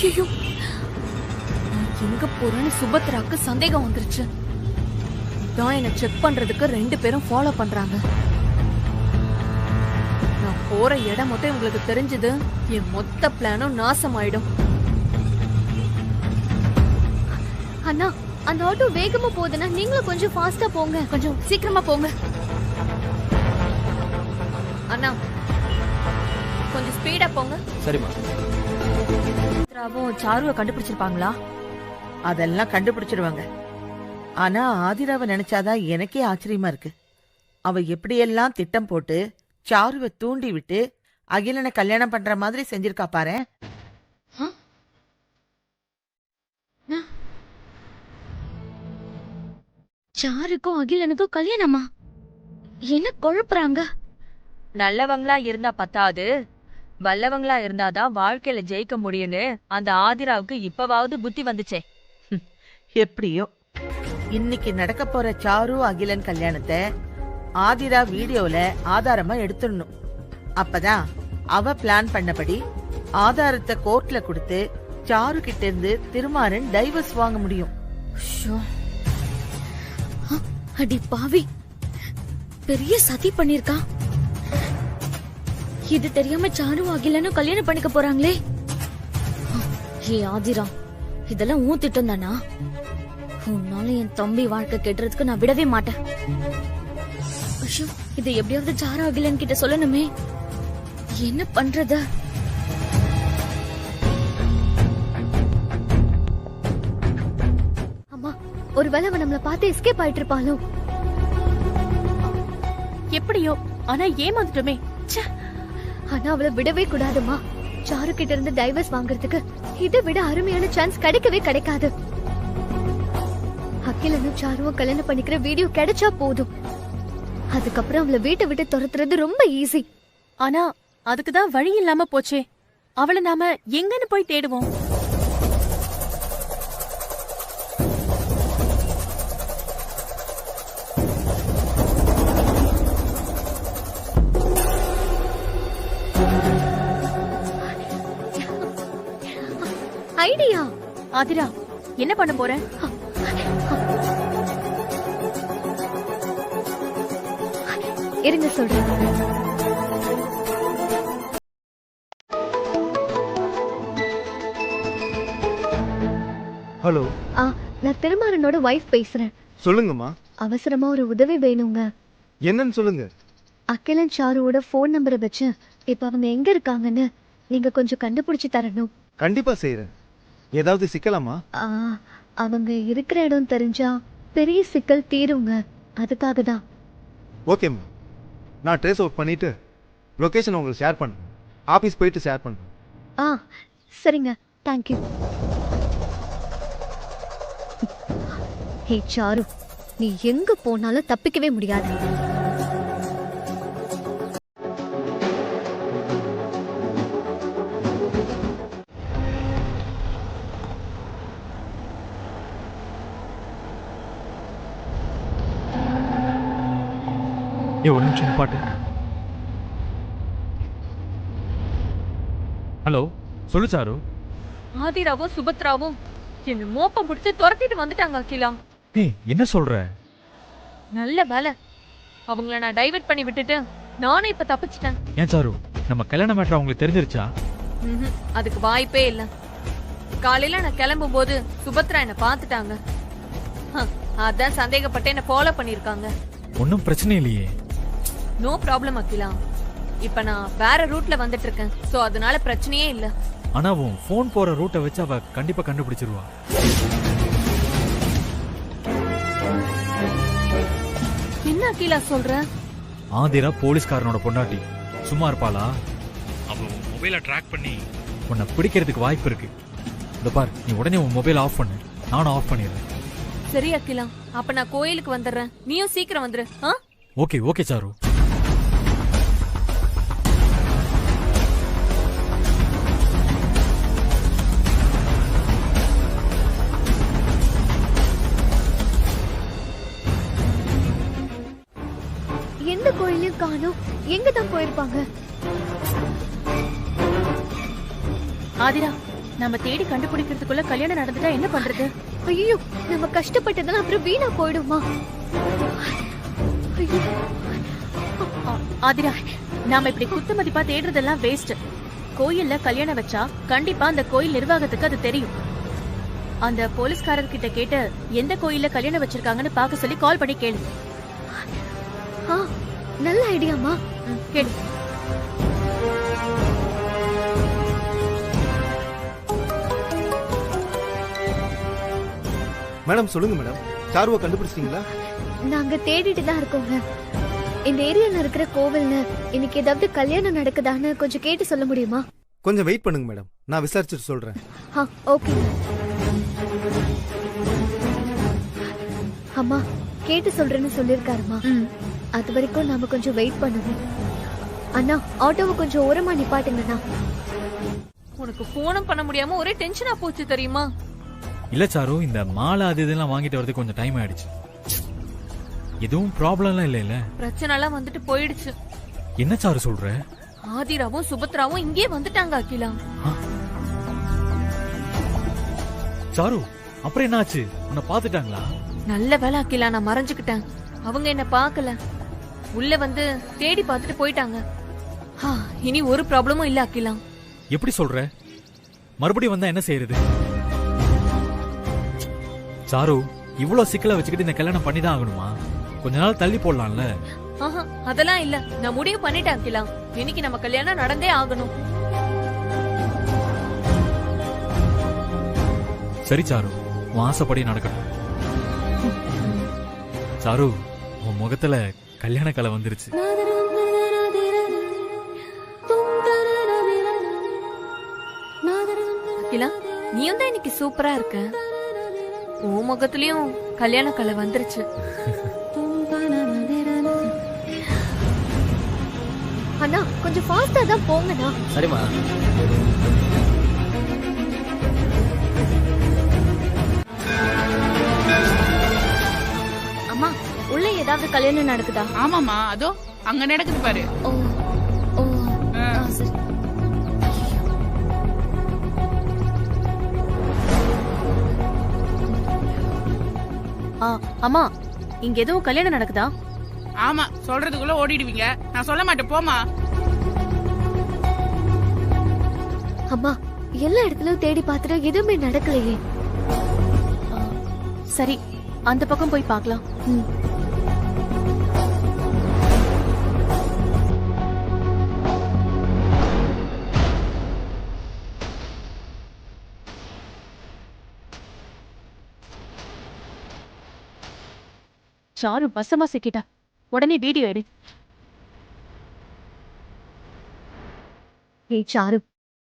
ஐயோ, எங்க போறேன்னு சுபத்ராக்கு சந்தேகம் வந்துருச்சு. தான் என்ன செக் பண்றதுக்கு 2 பேரும் ஃபாலோ பண்றாங்க. நான் போற இடம் மட்டும் உங்களுக்கு தெரிஞ்சது, என் மொத்த பிளானும் நாசமாயிடும். அண்ணா, அந்த ஆட்டோ வேகமா போகுதுன்னா நீங்களும் கொஞ்சம் ஃபாஸ்டா போங்க. கொஞ்சம் சீக்கிரமா போங்க. அண்ணா, கொஞ்சம் ஸ்பீடா போங்க. சரிம்மா. சாருவை கண்டுபிடிச்சிருப்பாங்களா? அதெல்லாம் கண்டுபிடிச்சிருவாங்க. ஆனா ஆதிராவை நினைச்சாதான் எனக்கே ஆச்சரியமா இருக்கு. அவ எப்படியெல்லாம் திட்டம் போட்டு சாருவை தூண்டி விட்டு அகிலனை கல்யாணம் பண்ற மாதிரி செஞ்சிருக்கா பாரு. சாருக்கும் அகிலனுக்கும் கல்யாணமா? என்ன குழப்புறாங்க? நல்லவங்களா இருந்தா பத்தாது, வல்லவங்களா இருந்தாதான் வாழ்க்கையில ஜெயிக்க முடியும்னு அந்த ஆதிராவுக்கு இப்பவாவது புத்தி வந்துச்சே. எப்படியோ இன்னைக்கு நடக்க போற சாரு அகிலன் கல்யாணத்தை ஆதிரா வீடியோல ஆதாரமா எடுத்துடணும். அப்பதான் அவ பிளான் பண்ணபடி ஆதாரத்தை கோர்ட்ல கொடுத்து சாரு கிட்ட இருந்து திருமாறன் டைவர்ஸ் வாங்க முடியும். அடி பாவி, பெரிய சதி பண்ணிருக்கா. இது தெரியாம சாரு அகிலனும் கல்யாணம் பண்ணிக்க போறாங்களே. ஏ ஆதிரா, இதெல்லாம் உன் திட்டம் தானா? உன்னால என் தம்பி வாழ்க்கை கெட்டுறதுக்கு நான் விடவே மாட்டேன். ஐயோ, இதை எப்படியாவது சாரு அகிலன் கிட்ட சொல்லணுமே. என்ன பண்றது? அம்மா, ஒருவேளை அவன் நம்மள பார்த்து எஸ்கேப் ஆயிட்டு இருப்பாளோ? எப்படியோ, ஆனா ஏமாந்துட்டோமே. ஆனா அவளை விடவே கூடாதுமா. சாரு கிட்ட இருந்து டைவர்ஸ் வாங்குறதுக்கு இதை விட அருமையான சான்ஸ் கிடைக்கவே கிடைக்காது. அகிலனும் சாருவும் கல்யாணம் பண்ணிக்கிற வீடியோ கிடைச்சா போதும். அதுக்கப்புறம் அவளை வீட்டை விட்டு துரத்துறது ரொம்ப ஈஸி. ஆனா அதுக்குதான் வழி இல்லாம போச்சே. அவளை நாம எங்கன்னு போய் தேடுவோம்? ஐடியா. ஆதிரா, என்ன பண்ண போற? இருங்க சொல்றேன். ஹலோ. நான் திருமாறனோட வைஃப் பேசுறேன். சொல்லுங்கம்மா. அவசரமா ஒரு உதவி வேணுங்க. என்னன்னு சொல்லுங்க. அகிலன் சாருவோட ஃபோன் நம்பரை வச்சு இப்ப அவங்க எங்க இருக்காங்கன்னு நீங்க கொஞ்சம் கண்டுபிடிச்சு தரணும். கண்டிப்பா செய்யறேன். ஏதாவது சிக்கலாமா? அவங்க இருக்கிற இடம் தெரிஞ்சா பெரிய சிக்கல் தீருங்க. அதுக்காக தான். ஓகேம்மா, நான் ட்ரேஸ் அவுட் பண்ணிட்டு லொகேஷன் உங்களுக்கு ஷேர் பண்ணேன். ஆபீஸ் போயிட்டு ஷேர் பண்ணுறேன். சரிங்க, தேங்க்யூ. ஹே சாரு, நீ எங்க போனாலும் தப்பிக்கவே முடியாது. ஒரு நிமிஷம் பாட்டு. ஹலோ, சொல்லு சாரு. ஆதிராவும் சுபத்ராவும் என்ன மோப்பம் பிடிச்சு துரத்திட்டு வந்துட்டாங்க அகிலா. என்ன சொல்ற? நல்ல வேலை, அவங்கள நான் டைவர்ட் பண்ணி விட்டுட்டு நானும் இப்ப தப்பிச்சிட்டேன். ஏன் சாரு, நம்ம கல்யாண மேட்டர் அவங்களுக்கு தெரிஞ்சிருச்சா? அதுக்கு வாய்ப்பே இல்ல. காலையில நான் கிளம்பும் போது சுபத்ரா என்ன பாத்துட்டாங்க. அதான் சந்தேகப்பட்டு என்ன ஃபாலோ பண்ணிருக்காங்க. ஒன்னும் பிரச்சனை இல்லையே. No problem Akila. இப்ப நான் வேற ரூட்ல வந்துட்டு இருக்கேன். சோ அதனால பிரச்சனையே இல்ல. ஆனா உன் போன் போற ரூட்டை வச்சு அவ கண்டிப்பா கண்டுபிடிச்சிருவா. என்ன அகிலா சொல்ற? ஆதிரா போலீஸ்காரனோட பொண்டாட்டி. சும்மா இருப்பாளா? அவ உன் மொபைலை ட்ராக் பண்ணி உன்னை பிடிக்கிறதுக்கு வாய்ப்பு இருக்கு. இந்த பார், நீ உடனே உன் மொபைல் ஆஃப் பண்ணு. நானும் ஆஃப் பண்ணிடுறேன். சரி அகிலா, அப்ப நான் கோயிலுக்கு வந்துடுறேன். நீயும் சீக்கிரம் வந்துரு. Okay okay Charu. எந்த கோயிலையும் காணோம். எங்க தான் போயிருப்பாங்க? ஆதிரா, நம்ம தேடி கண்டுபிடிக்கிறதுக்குள்ள கல்யாணம் நடந்துட்டா என்ன பண்றது? ஐயோ, நம்ம கஷ்டப்பட்டதெல்லாம் அப்புறம் வீணா போயிடுமா? ஆதிரா, நாம இப்படி குத்து மதிப்பா தேடுறதெல்லாம் வேஸ்ட். கோயில்ல கல்யாணம் வச்சா கண்டிப்பா அந்த கோயில் நிர்வாகத்துக்கு அது தெரியும். அந்த போலீஸ்காரர்கிட்ட கேட்டு எந்த கோயில்ல கல்யாணம் வச்சிருக்காங்கன்னு பாக்க சொல்லி கால் பண்ணி கேளு. நல்ல ஐடியாமா. கேளு. மேடம் சொல்லுங்க மேடம். சாருவை கண்டுபிடிச்சிட்டீங்களா? நாங்க தேடிட்டு தான் இருக்கோங்க. இந்த ஏரியால இருக்கிற கோவில்ல இன்னைக்கு ஏதாவது கல்யாணம் நடக்குதான்னு கொஞ்சம் கேட்டு சொல்ல முடியுமா? கொஞ்சம் வெயிட் பண்ணுங்க மேடம், நான் விசாரிச்சுட்டு சொல்றேன். ஓகே. அம்மா, கேட்டு சொல்றேன்னு சொல்லிருக்காருமா. அது வரைக்கும் நாம கொஞ்சம் வெயிட் பண்ணுவோம். அண்ணா, ஆட்டோவை கொஞ்சம் ஓரமா நிப்பாட்டுங்கண்ணா. உனக்கு போனும் பண்ண முடியாம ஒரே டென்ஷனா போச்சு தெரியுமா? இல்ல சாரு, இந்த மாலை அது இதெல்லாம் வாங்கிட்டு வரதுக்கு கொஞ்சம் டைம் ஆயிடுச்சு. எதுவும் ப்ராப்ளம்லாம் இல்ல. பிரச்சனை எல்லாம் வந்துட்டு போயிடுச்சு. என்ன சாரு சொல்ற? ஆதிராவும் சுபத்ராவும் இங்கே வந்துட்டாங்க அகிலா. சாரு, அப்புறம் என்ன ஆச்சு? உன்னை பாத்துட்டாங்களா? நல்ல வேலை அகிலா, நான் மறைஞ்சுக்கிட்டேன். அவங்க என்ன பாக்கல. உள்ள வந்து தேடி பார்த்துட்டு போயிட்டாங்க. இனி ஒரு ப்ராப்ளமும் இல்ல அகிலா. எப்படி சொல்ற? மறுபடியும் வந்தா என்ன செய்யறது? சாரு, இவ்வளவு சிக்கலை வச்சுக்கிட்டு இந்த கல்யாணம் பண்ணி தான் ஆகணுமா? கொஞ்ச நாள் தள்ளி போடலாம்ல. ஆஹா, அதெல்லாம் இல்ல. நான் முடிவு பண்ணிட்டேன் அகிலா. இன்னைக்கு நம்ம கல்யாணம் நடந்தே ஆகணும். சரி சாரு, உன் ஆசைப்படி நடக்கட்டும். சாரு, உன் முகத்துல கல்யாண கலை வந்துருச்சு. அகிலா, நீயும் தான் இன்னைக்கு சூப்பரா இருக்க. உன் முகத்துலயும் கல்யாண கலை வந்துருச்சு. அண்ணா கொஞ்சம் ஃபாஸ்டா தான் போங்கண்ணா. சரிம்மா. அம்மா உள்ள ஏதாவது கல்யாணம் நடக்குதா? ஆமாமா, அதோ அங்க நடக்குது பாரு. ஓ ஓ சரி. அம்மா, இங்க எதுவும் கல்யாணம் நடக்குதா? ஆமா, சொல்றதுக்குள்ள ஓடிடுவீங்க. நான் சொல்ல மாட்டேன், போமா. அம்மா எல்லா இடத்துலயும் தேடி பார்த்துட்டு எதுவுமே நடக்கலையே. சரி, அந்த பக்கம் போய் பார்க்கலாம். சாரு பசமா சிக்கிட்டா. உடனே வீடியோ எடு. ஏய் சாரு,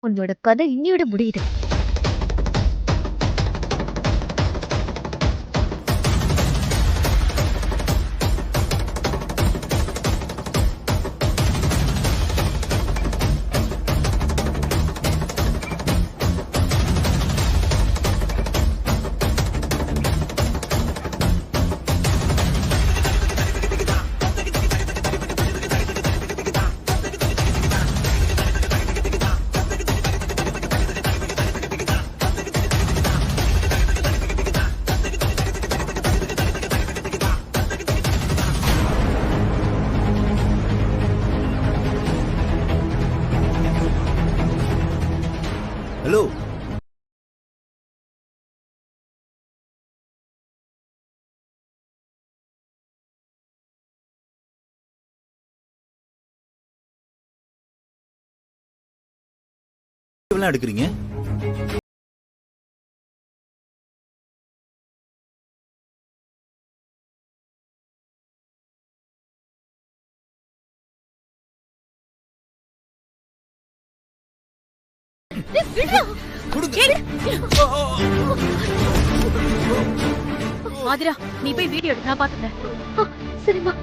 உன்னோட கதை இன்னியோட முடியுது. ஹலோ, எடுக்கிறீங்க? ஆதிரா, நீ போய் வீடியோ எடு, நான் பாத்துக்கிறேன். சரிம்மா.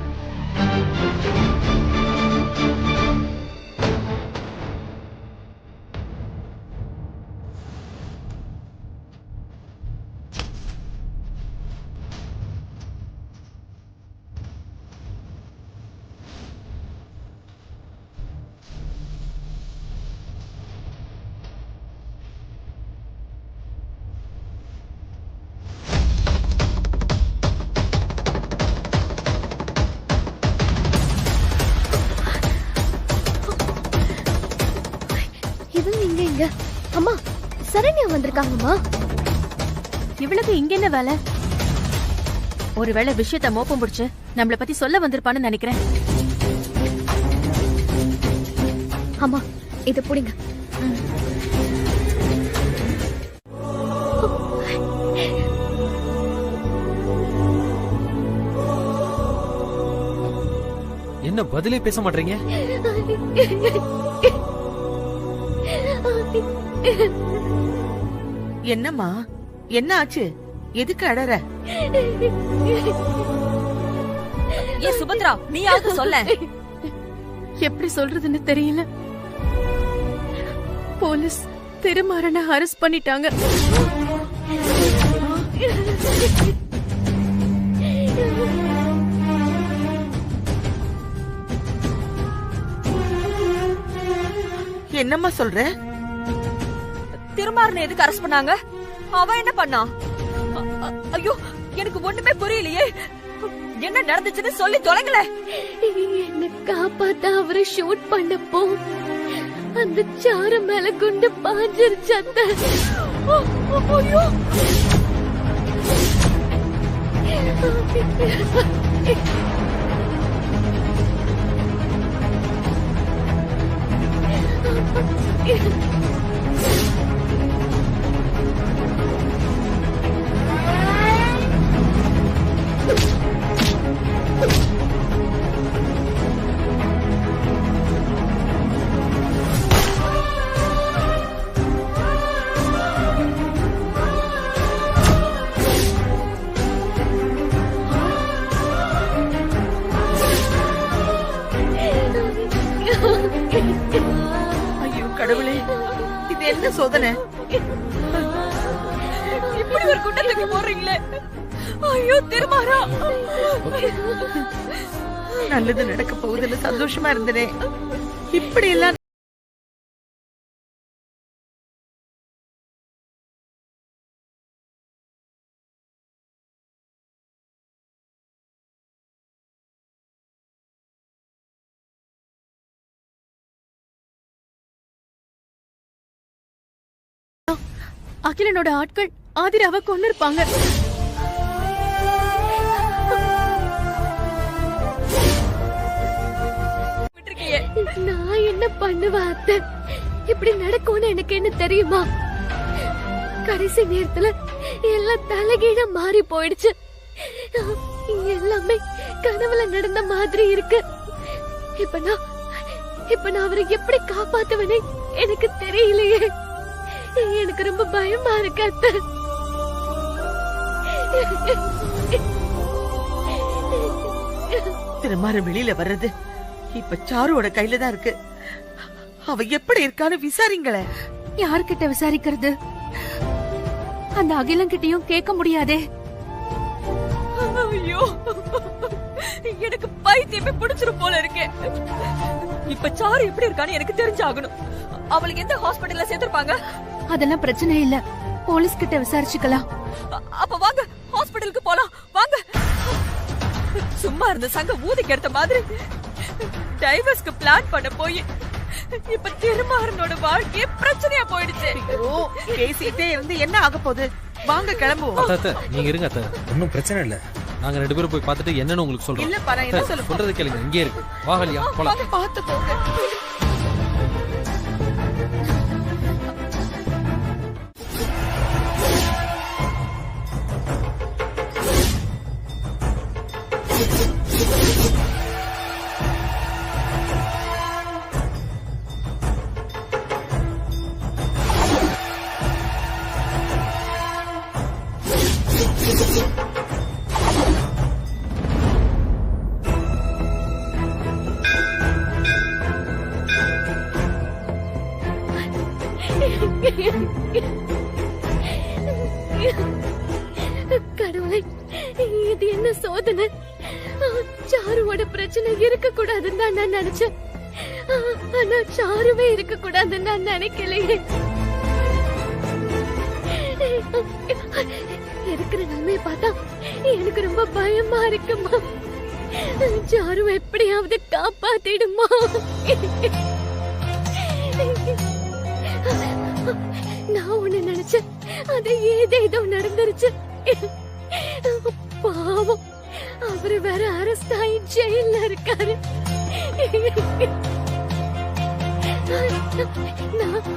அம்மா சரண்யா வந்திருக்காங்கம்மா. இவளுக்கு இங்க என்ன வேலை? ஒருவேளை விஷயத்த மோப்பம் பிடிச்சு நம்மள பத்தி சொல்ல வந்திருப்பான்னு நினைக்கிறேன். அம்மா இத புடிங்க. என்ன பதிலே பேச மாட்டீங்க? என்னம்மா, என்ன ஆச்சு? எதுக்கு அழற? ஏ சுபத்ரா, நீயாவது சொல்ல. எப்படி சொல்றதுன்னு தெரியல. போலீஸ் திருமாறனை அரெஸ்ட் பண்ணிட்டாங்க. என்னம்மா சொல்ற? திருமாறனை எதுக்கு அரெஸ்ட் பண்ணாங்க? அவன் என்ன பண்ணா? ஐயோ, எனக்கு ஒண்ணுமே புரியலையே. என்ன நடந்துச்சுன்னு சொல்லி தொலைங்களே. என்ன காப்பாத்த அவரை ஷூட் பண்ணப்போ அந்த சாரு மேல குண்டு பாஞ்சிருச்சு. ஐயோ கடவுளே, இது என்ன சோதனை? இப்படி ஒரு குண்டத்துக்கு போறீங்களே. ஐயோ திருமாரா, நல்லது நடக்க போகுதுன்னு சந்தோஷமா இருந்தனே, இப்படி எல்லாம் அகிலனோட ஆட்கள் ஆதிராவை கொண்டு இருப்பாங்க. நான் என்ன பண்ணுவேன் அத்தை? இப்படி நடக்கும்னு எனக்கு என்ன தெரியுமா? கடைசி நேரத்துல எல்லாம் தலைகீழ மாறி போயிடுச்சு. எல்லாமே கனவுல நடந்த மாதிரி இருக்கு. இப்ப நான் அவரை எப்படி காப்பாத்துவனே எனக்கு தெரியலையே. எனக்கு ரொம்ப பயமா இருக்கு அத்தை. திருமாற வெளியில வர்றது இப்ப சாருவோட கையில தான் இருக்கு. அவ எப்படி இருக்கான்னு விசாரிங்களே. யார்கிட்ட விசாரிக்கிறது? அந்த அகிலங்கிட்டயும் கேட்க முடியாதே. ஐயோ எனக்கு பைத்தியமே பிடிச்சிரும் போல இருக்கே. இப்ப சாரு எப்படி இருக்கான்னு எனக்கு தெரிஞ்சாகணும். அவளுக்கு எந்த ஹாஸ்பிடல்ல சேர்த்திருப்பாங்க? அதெல்லாம் பிரச்சனை இல்ல, போலீஸ் கிட்ட விசாரிச்சுக்கலாம். அப்ப வாங்க ஹாஸ்பிடலுக்கு போலாம் வாங்க. சும்மா இருந்த சங்க ஊதி கெடுத்த மாதிரி டைவர்ஸ்க்கு பிளான் பண்ண போய் இப்ப திருமாறனோட வாழ்க்கையே பிரச்சனையா போயிடுச்சு. பேசிட்டே இருந்து என்ன ஆக போகுது? வாங்க கிளம்புவோம். அத்தை நீங்க இருங்க அத்தை, ஒன்னும் பிரச்சனை இல்ல. நாங்க 2 பேரும் போய் பார்த்துட்டு என்னன்னு உங்களுக்கு சொல்றோம். இல்ல பாரு, என்ன சொல்ல சொல்றது கேளுங்க, இங்கே இருக்கு. வாகலியா போலாம். பார்த்து போங்க. கடவுளை, இது என்ன சோதனை? சாருவோட பிரச்சனை இருக்க கூடாதுன்னு தான் நான் நினைச்சேன். ஆனா சாருவே இருக்க கூடாதுன்னு நான் நினைக்கலையே. இருக்கிற நன்மையை பார்த்தா எனக்கு ரொம்ப பயமா இருக்குமா. சாரு எப்படியாவது காப்பாத்திடுமா. நான் ஒண்ணு நினைச்சேன், அது ஏதேதோ நடந்துருச்சு. பாவம், அவரு வேற அரெஸ்ட் ஆகி ஜெயில இருக்காரு. நான்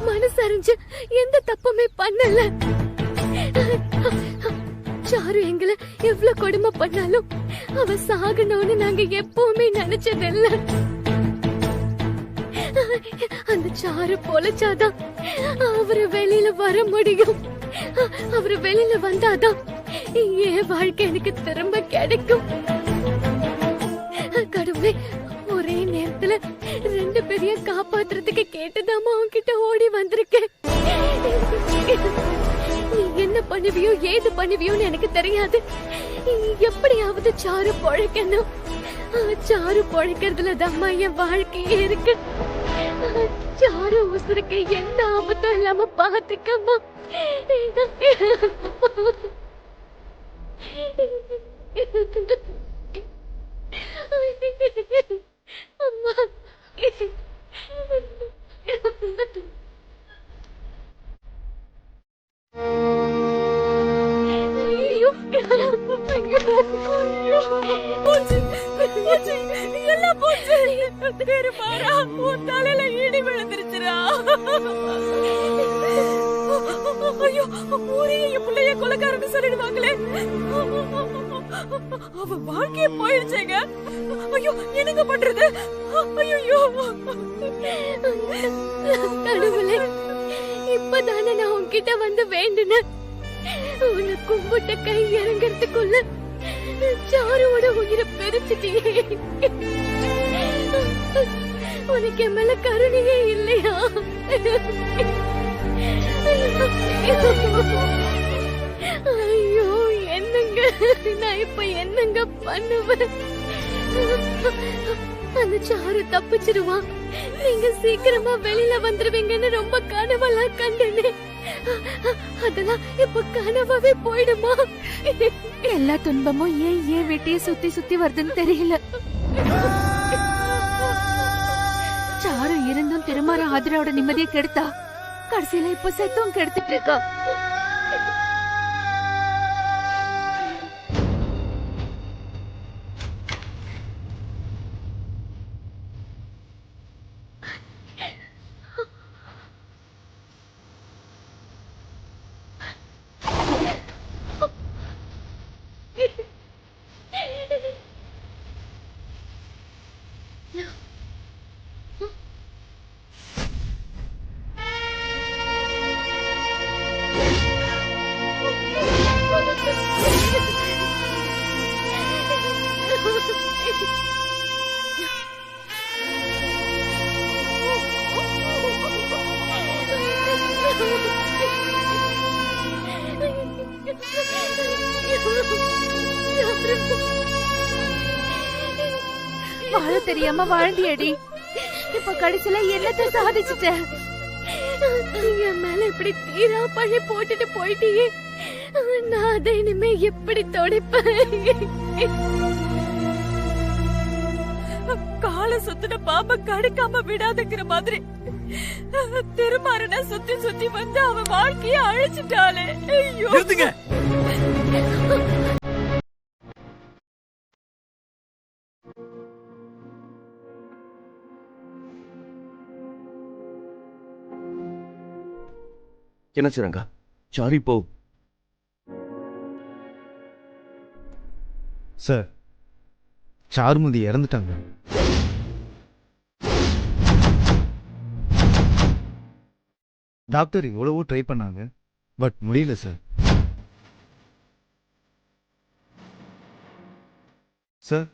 மனசறிஞ்சு எந்த தப்புமே பண்ணல. சாரு எங்களை எவ்வளவு கொடுமை பண்ணாலும் அவ சாகணும்னு நாங்க எப்பவுமே நினைச்சதில்ல. அந்த சாரு பொழைச்சாதான் அவரு வெளியில வர முடியும். அவரு வெளியில வந்தாதான் என் வாழ்க்கை எனக்கு திரும்ப கிடைக்கும். கடவுளே, ஒரே நேரத்துல 2 பேரையும் காப்பாத்துறதுக்கு கேட்டுதாமா உன்கிட்ட ஓடி வந்திருக்கேன். நீ என்ன பண்ணுவியோ ஏது பண்ணுவியோன்னு எனக்கு தெரியாது. எப்படியாவது சாரு பொழைக்கணும். சாரு பொழைக்கிறதுல தம்மா என் வாழ்க்கையே இருக்கு. சாரு உசுருக்கு எந்த ஆபத்தும் இல்லாம பாத்துக்கம்மா. அம்மா, ஐயோ போச்சு, போச்சு, எல்லாம் போச்சு. திருமாறா, உன் தலையில இடி விழுந்துருச்சுடா. ஐயோ, ஊரே என் பிள்ளைய கொலைக்காரன்னு சொல்லிடுவாங்களே. அவ வாழ்க்கைய போயிடுச்சேங்க. ஐயோ, என்னங்க பண்றது? ஐயோ, கடவுளே, இப்பதானே நான் உன்கிட்ட வந்து வேண்டுனேன். உன்னை கும்பிட்ட கை இறங்கறதுக்குள்ள சாருவோட உயிரை பெருச்சிட்டியே. உனக்கு என் மேல கருணையே இல்லையா? ஐயோ, என்னங்க நான் இப்ப என்னங்க பண்ணுவேன்? அந்த சாரு தப்பிச்சிருவான். நீங்க சீக்கிரமா வெளியில வந்துருவீங்கன்னு ரொம்ப கனவெல்லாம் கண்டனே. அதெல்லாம் இப்ப கனவாவே போயிடுமா? எல்லா துன்பமும் ஏன் வெட்டிய சுத்தி சுத்தி வருதுன்னு தெரியல. சாரு இருந்தும் திருமாற ஆதிராவோட நிம்மதியை கெடுத்தா, கடைசியில இப்ப செத்தும் கெடுத்துட்டு இருக்கா. வாழ தெரியாம வாழ்ந்தியடி. இப்ப கடைசியில என்னத்தை சாதிச்சுட்ட? என் மேல இப்படி தீரா பழி போட்டுட்டு போயிட்டியே. நான் அதை இனிமே எப்படி தொடைப்பேன்? கால சுத்தின பாம்பை கடிக்காம விடாதுங்கிற மாதிரி திருமாறன சுத்தி சுத்தி வந்து அவன் வாழ்க்கைய அழிச்சிட்டாளே. ஐயோ, என்னாச்சு ரங்கா? சாரி போ. சார், சாருமதி இறந்துட்டாங்க. டாக்டர் எவ்வளவோ ட்ரை பண்ணாங்க, பட் முடியல சார். சார்,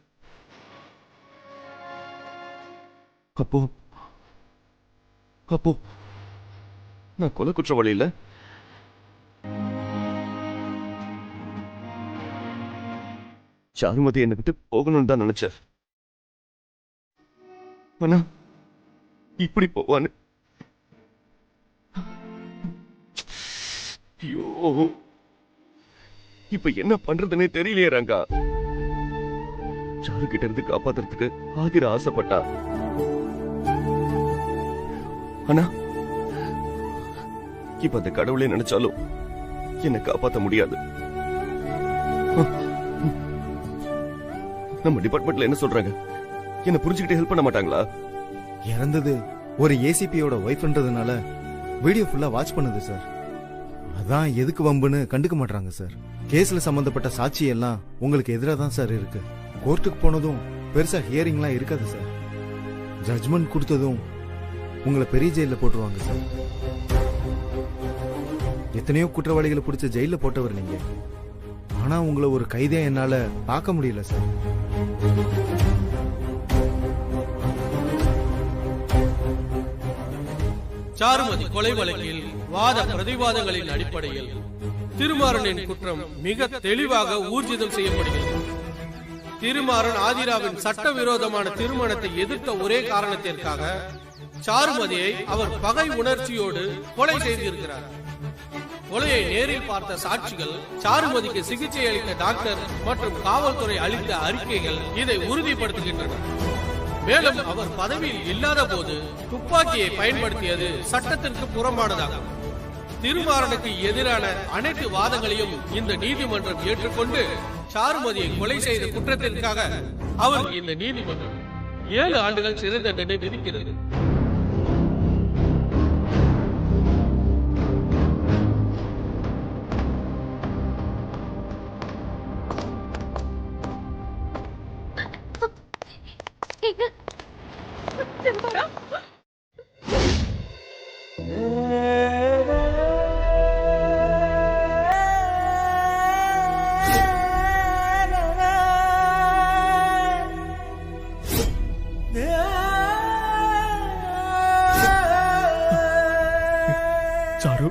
அப்போ அப்போ நான் கொலை குற்றவாளி இல்ல? சாருமதி என்னை விட்டு போகணும்னு தான் நினைச்சேன். ஆனா இப்படி போவான்னு ஐயோ, இப்ப என்ன பண்றதுன்னே தெரியலையே ரங்கா. சாரு கிட்ட இருந்து காப்பாத்துறதுக்கு ஆதிரா ஆசைப்பட்டா. ஆனா இப்ப அந்த கடவுளே நினைச்சாலும் என்னை காப்பாத்த முடியாது. நம்ம டிபார்ட்மெண்ட்ல என்ன சொல்றாங்க? என்ன புரிஞ்சுக்கிட்டு ஹெல்ப் பண்ண மாட்டாங்களா? இறந்தது ஒரு ஏசிபியோட ஒய்ஃப்ன்றதுனால வீடியோ ஃபுல்லா வாட்ச் பண்ணுது சார். அதான் எதுக்கு வம்புன்னு கண்டுக்க மாட்டாங்க சார். கேஸ்ல சம்பந்தப்பட்ட சாட்சி எல்லாம் உங்களுக்கு எதிராக தான் சார் இருக்கு. கோர்ட்டுக்கு போனதும் பெருசா ஹியரிங்லாம் இருக்காது சார். ஜட்ஜ்மெண்ட் கொடுத்ததும் உங்களை பெரிய ஜெயில போட்டுருவாங்க சார். எத்தனையோ குற்றவாளிகளை பிடிச்ச ஜெயில போட்டவர் நீங்க. ஆனா உங்களை ஒரு கைதியா என்னால பார்க்க முடியல சார். சாருமதி கொலை வழக்கில் வாத பிரதிவாதங்களின் அடிப்படையில் திருமாறனின் குற்றம் மிக தெளிவாக ஊர்ஜிதம் செய்யப்படுகிறது. திருமாறன் ஆதிராவின் சட்டவிரோதமான திருமணத்தை எதிர்த்த ஒரே காரணத்திற்காக சாருமதியை அவர் பகை உணர்ச்சியோடு கொலை செய்திருக்கிறார். கொலையை நேரில் பார்த்த சாட்சிகள், சாருமதிக்கு சிகிச்சை அளித்த டாக்டர் மற்றும் காவல்துறை அளித்த அறிக்கைகள் இதை உறுதிப்படுத்துகின்றன. மேலும் அவர் பதவியில் இல்லாத போது துப்பாக்கியை பயன்படுத்தியது சட்டத்திற்கு புறம்பானதாகும். திருமாறனுக்கு எதிரான அனைத்து வாதங்களையும் இந்த நீதிமன்றம் ஏற்றுக்கொண்டு சாருமதியை கொலை செய்த குற்றத்திற்காக அவருக்கு இந்த நீதிமன்றம் 7 ஆண்டுகள் சிறை தண்டனை விதிக்கிறது. சாரு,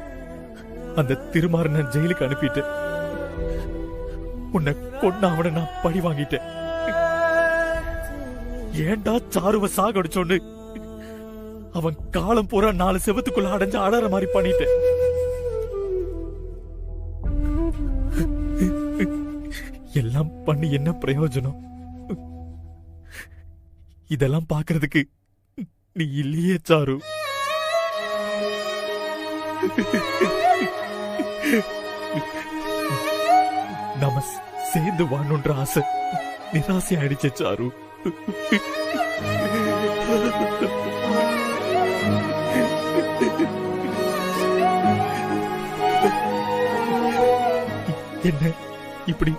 அந்த திருமாறனை ஜெயிலுக்கு அனுப்பிட்டு உன்னை கொண்டு அவனை நான் பழி வாங்கிட்டேன். ஏண்டா சாருவ சாகடிச்சோன்னு அவன் காலம் பூரா 4 செவத்துக்குள்ள அடைஞ்சு அடற மாதிரி பண்ணிட்டேன். எல்லாம் பண்ணி என்ன பிரயோஜனம்? இதெல்லாம் பாக்குறதுக்கு நீ இல்லையே சாரு. நாம சேர்ந்து வாழணுன்ற ஆசை நிராசை ஆயிடுச்சு சாரு. என்ன இப்படி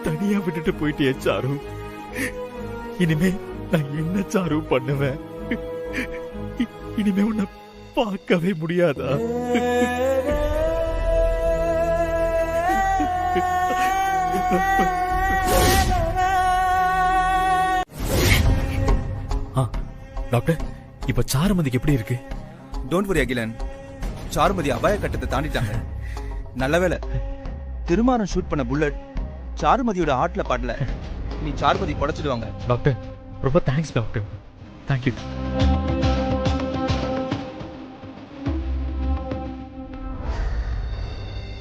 தனியா விட்டுட்டு போயிட்டே சாரு. இனிமே நான் என்ன சாரு பண்ணுவேன்? இனிமே உன்னை பார்க்கவே முடியாதா? டாக்டர், இப்ப சாருமதிக்கு எப்படி இருக்கு? டோன்ட் வரி அகிலன், சாருமதி அபாய கட்டத்தை தாண்டிட்டாங்க. நல்ல வேளை திருமாறன் ஷூட் பண்ண புல்லட் சாருமதியோட ஹார்ட்ல படல. நீ சாருமதி குடைச்சிடுவாங்க. டாக்டர், ரொம்ப தேங்க்ஸ் டாக்டர். தேங்க்யூ.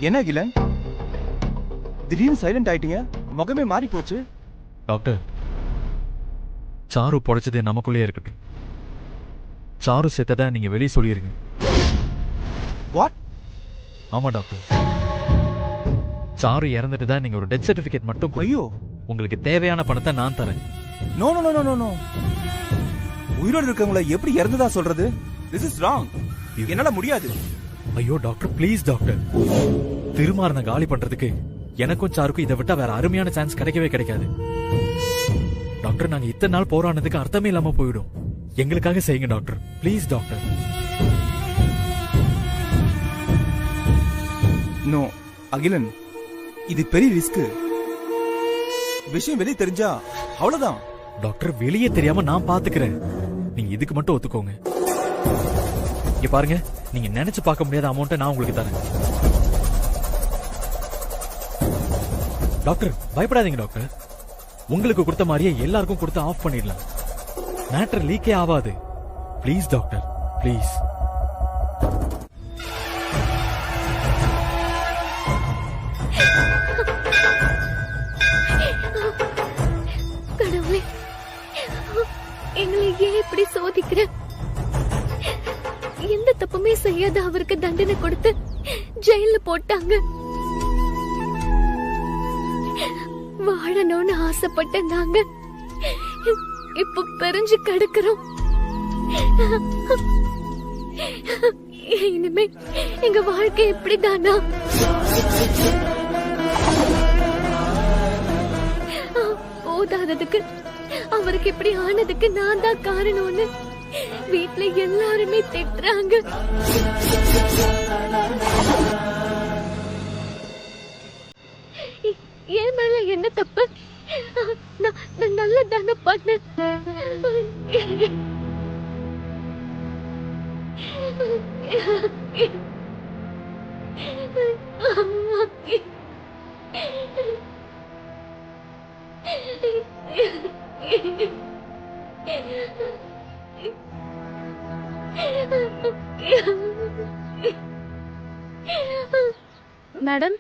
என்ன அகிலன், திடீர்னு சைலண்ட் ஆயிட்டீங்க? முகமே மாறி போச்சு. டாக்டர், சாரு பொழைச்சதே நமக்குள்ளே இருக்கட்டும். சாரு செத்ததா நீங்க வெளியே சொல்லிருங்க. வாட்? ஆமா டாக்டர், சாரு இறந்துட்டு தான் நீங்க ஒரு டெத் சர்டிபிகேட் மட்டும். ஐயோ, உங்களுக்கு தேவையான பணத்தை நான் தரேன். No no no no no. உயிரோடு இருக்கவங்கள எப்படி இறந்துதா சொல்றது? This is wrong. என்னால முடியாது. ஐயோ டாக்டர், ப்ளீஸ் டாக்டர். திருமாறனை காலி பண்றதுக்கு எனக்கும் சாருக்கும் இதை விட்டா வேற அருமையான சான்ஸ் கிடைக்கவே கிடைக்காது. டாக்டர், நாங்க இத்தனை நாள் போராடினதுக்கு அர்த்தமே இல்லாம போயிடும். எங்களுக்காக செய்யுங்க doctor, please doctor. No Akilan, இது பெரிய ரிஸ்க். விஷயம் வெளியே தெரிஞ்சா அவ்வளவுதான். டாக்டர், வெளியே தெரியாம நான் பாத்துக்கிறேன். நீங்க இதுக்கு மட்டும் ஒத்துக்கோங்க. இங்க பாருங்க, நீங்க நினைச்சு பார்க்க முடியாத அமௌண்ட்டை நான் உங்களுக்கு தரேன். டாக்டர், பயப்படாதீங்க டாக்டர். உங்களுக்கு கொடுத்த மாதிரியே எல்லாருக்கும் கொடுத்து ஆஃப் பண்ணிடலாம். மேட்டர் லீக்கே ஆகாது. Please doctor, please. கடவுளே, எங்களை ஏன் இப்படி சோதிக்கிற? எந்த தப்புமே செய்யாத அவருக்கு தண்டனை கொடுத்து ஜெயில போட்டாங்க. வாழணும்னு ஆசைப்பட்ட நாங்க இப்ப பெருஞ்சு கிடக்கிறோம். இனிமே எங்க வாழ்க்கை இப்படிதானா? போதாததுக்கு அவருக்கு இப்படி ஆனதுக்கு நான் தான் காரணம்னு வீட்டுல எல்லாருமே திட்டுறாங்க. என் மேல என்ன தப்பு? நான் நல்லதானே பண்ணேன். மேடம்,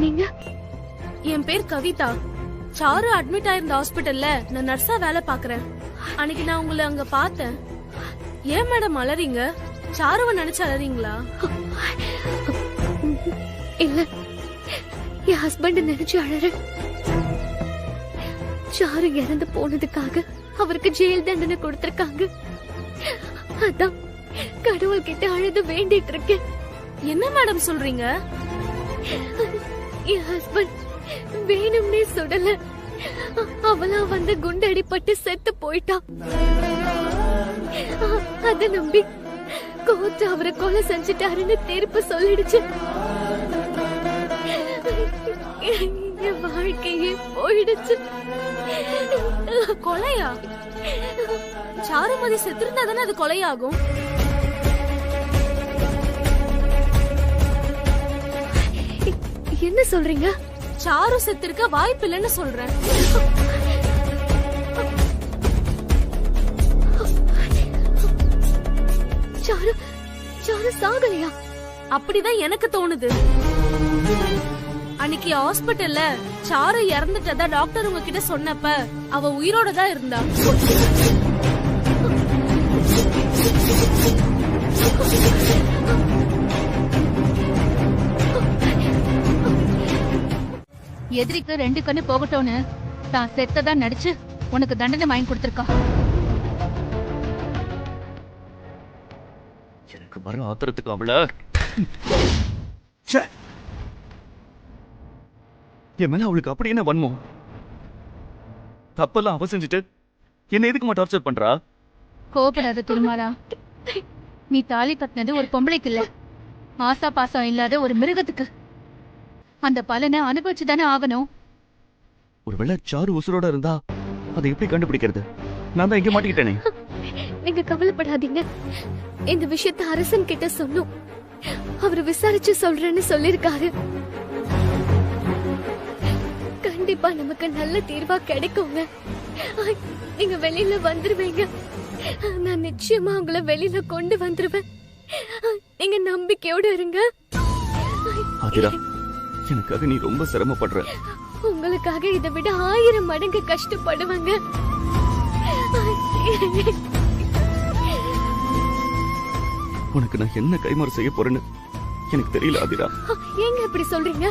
நீங்க? என் பேர் கவிதா. சாரு அட்மிட் ஆயிருந்த ஹாஸ்பிட்டல்ல நான் நர்ஸா வேலை பாக்குறேன். அன்னைக்கு நான் உங்களை அங்க பார்த்தேன். ஏன் மேடம் அலறீங்க? சாருவை நினைச்சு அலறீங்களா? இல்ல, என் ஹஸ்பண்ட் நினைச்சு அழற. சாரு இறந்து போனதுக்காக அவருக்கு ஜெயில் தண்டனை கொடுத்திருக்காங்க. அதான் கடவுள் கிட்ட அழுது வேண்டிட்டு இருக்கேன். என்ன மேடம் சொல்றீங்க? என் ஹஸ்பண்ட் வேணும்னே சுடல, அவளா வந்து குண்டடிப்பட்டு செத்து போயிட்டா. அத நம்பி கோர்ட் அவரை கொலை செஞ்சுட்டாருன்னு தீர்ப்பு சொல்லிடுச்சு. என் வாழ்க்கையே போயிடுச்சு. கொலையா? சாருமதி செத்திருந்தா தானே அது கொலையாகும். என்ன சொல்றீங்க? சாரு செத்திருக்க வாய்ப்பு இல்லைன்னு சொல்றேன். சாரு சாரு சாகலையா? அப்படிதான் எனக்கு தோணுது. அன்னைக்கு ஹாஸ்பிட்டல்ல சாரு இறந்துட்டதா டாக்டர் உங்ககிட்ட சொன்னப்ப அவ உயிரோட தான் இருந்தா. எதிரிக்கு 2 கண்ணு போகட்டும்னு தான் செத்ததா நடிச்சு உனக்கு தண்டனை வாங்கி கொடுத்திருக்கா. எனக்கு வர ஆத்திரத்துக்கு அவள என் மேல அவளுக்கு அப்படி என்ன வன்மம்? தப்பெல்லாம் அவ செஞ்சுட்டு என்ன எதுக்கு டார்ச்சர் பண்றா? கோபப்படாத திருமாரா. நீ தாலி கட்டினது ஒரு பொம்பளைக்கு இல்ல, ஆசா பாசம் இல்லாத ஒரு மிருகத்துக்கு. அந்த பலனை அனுபவிச்சுதானே ஆகணும். ஒருவேளை சாரு உசுரோட இருந்தா அதை எப்படி கண்டுபிடிக்கிறது? நான் தான் இங்க மாட்டிக்கிட்டேனே. நீங்க கவலைப்படாதீங்க, இந்த விஷயத்தை அரசன் கிட்ட சொன்னோம். அவர் விசாரிச்சு சொல்றேன்னு சொல்லிருக்காரு. கண்டிப்பா நமக்கு நல்ல தீர்வா கிடைக்குங்க. நீங்க வெளியில வந்துருவீங்க. நான் நிச்சயமா உங்களை வெளியில கொண்டு வந்துருவேன். நீங்க நம்பிக்கையோட இருங்க. ஆதிரா, எனக்காக நீ ரொம்ப சிரமப்படுற. உங்களுக்காக இதை விட 1000 மடங்கு கஷ்டப்படுவாங்க. உனக்கு நான் என்ன கைமாறு செய்ய போறேன்னு எனக்கு தெரியல ஆதிரா. ஏங்க இப்படி சொல்றீங்க?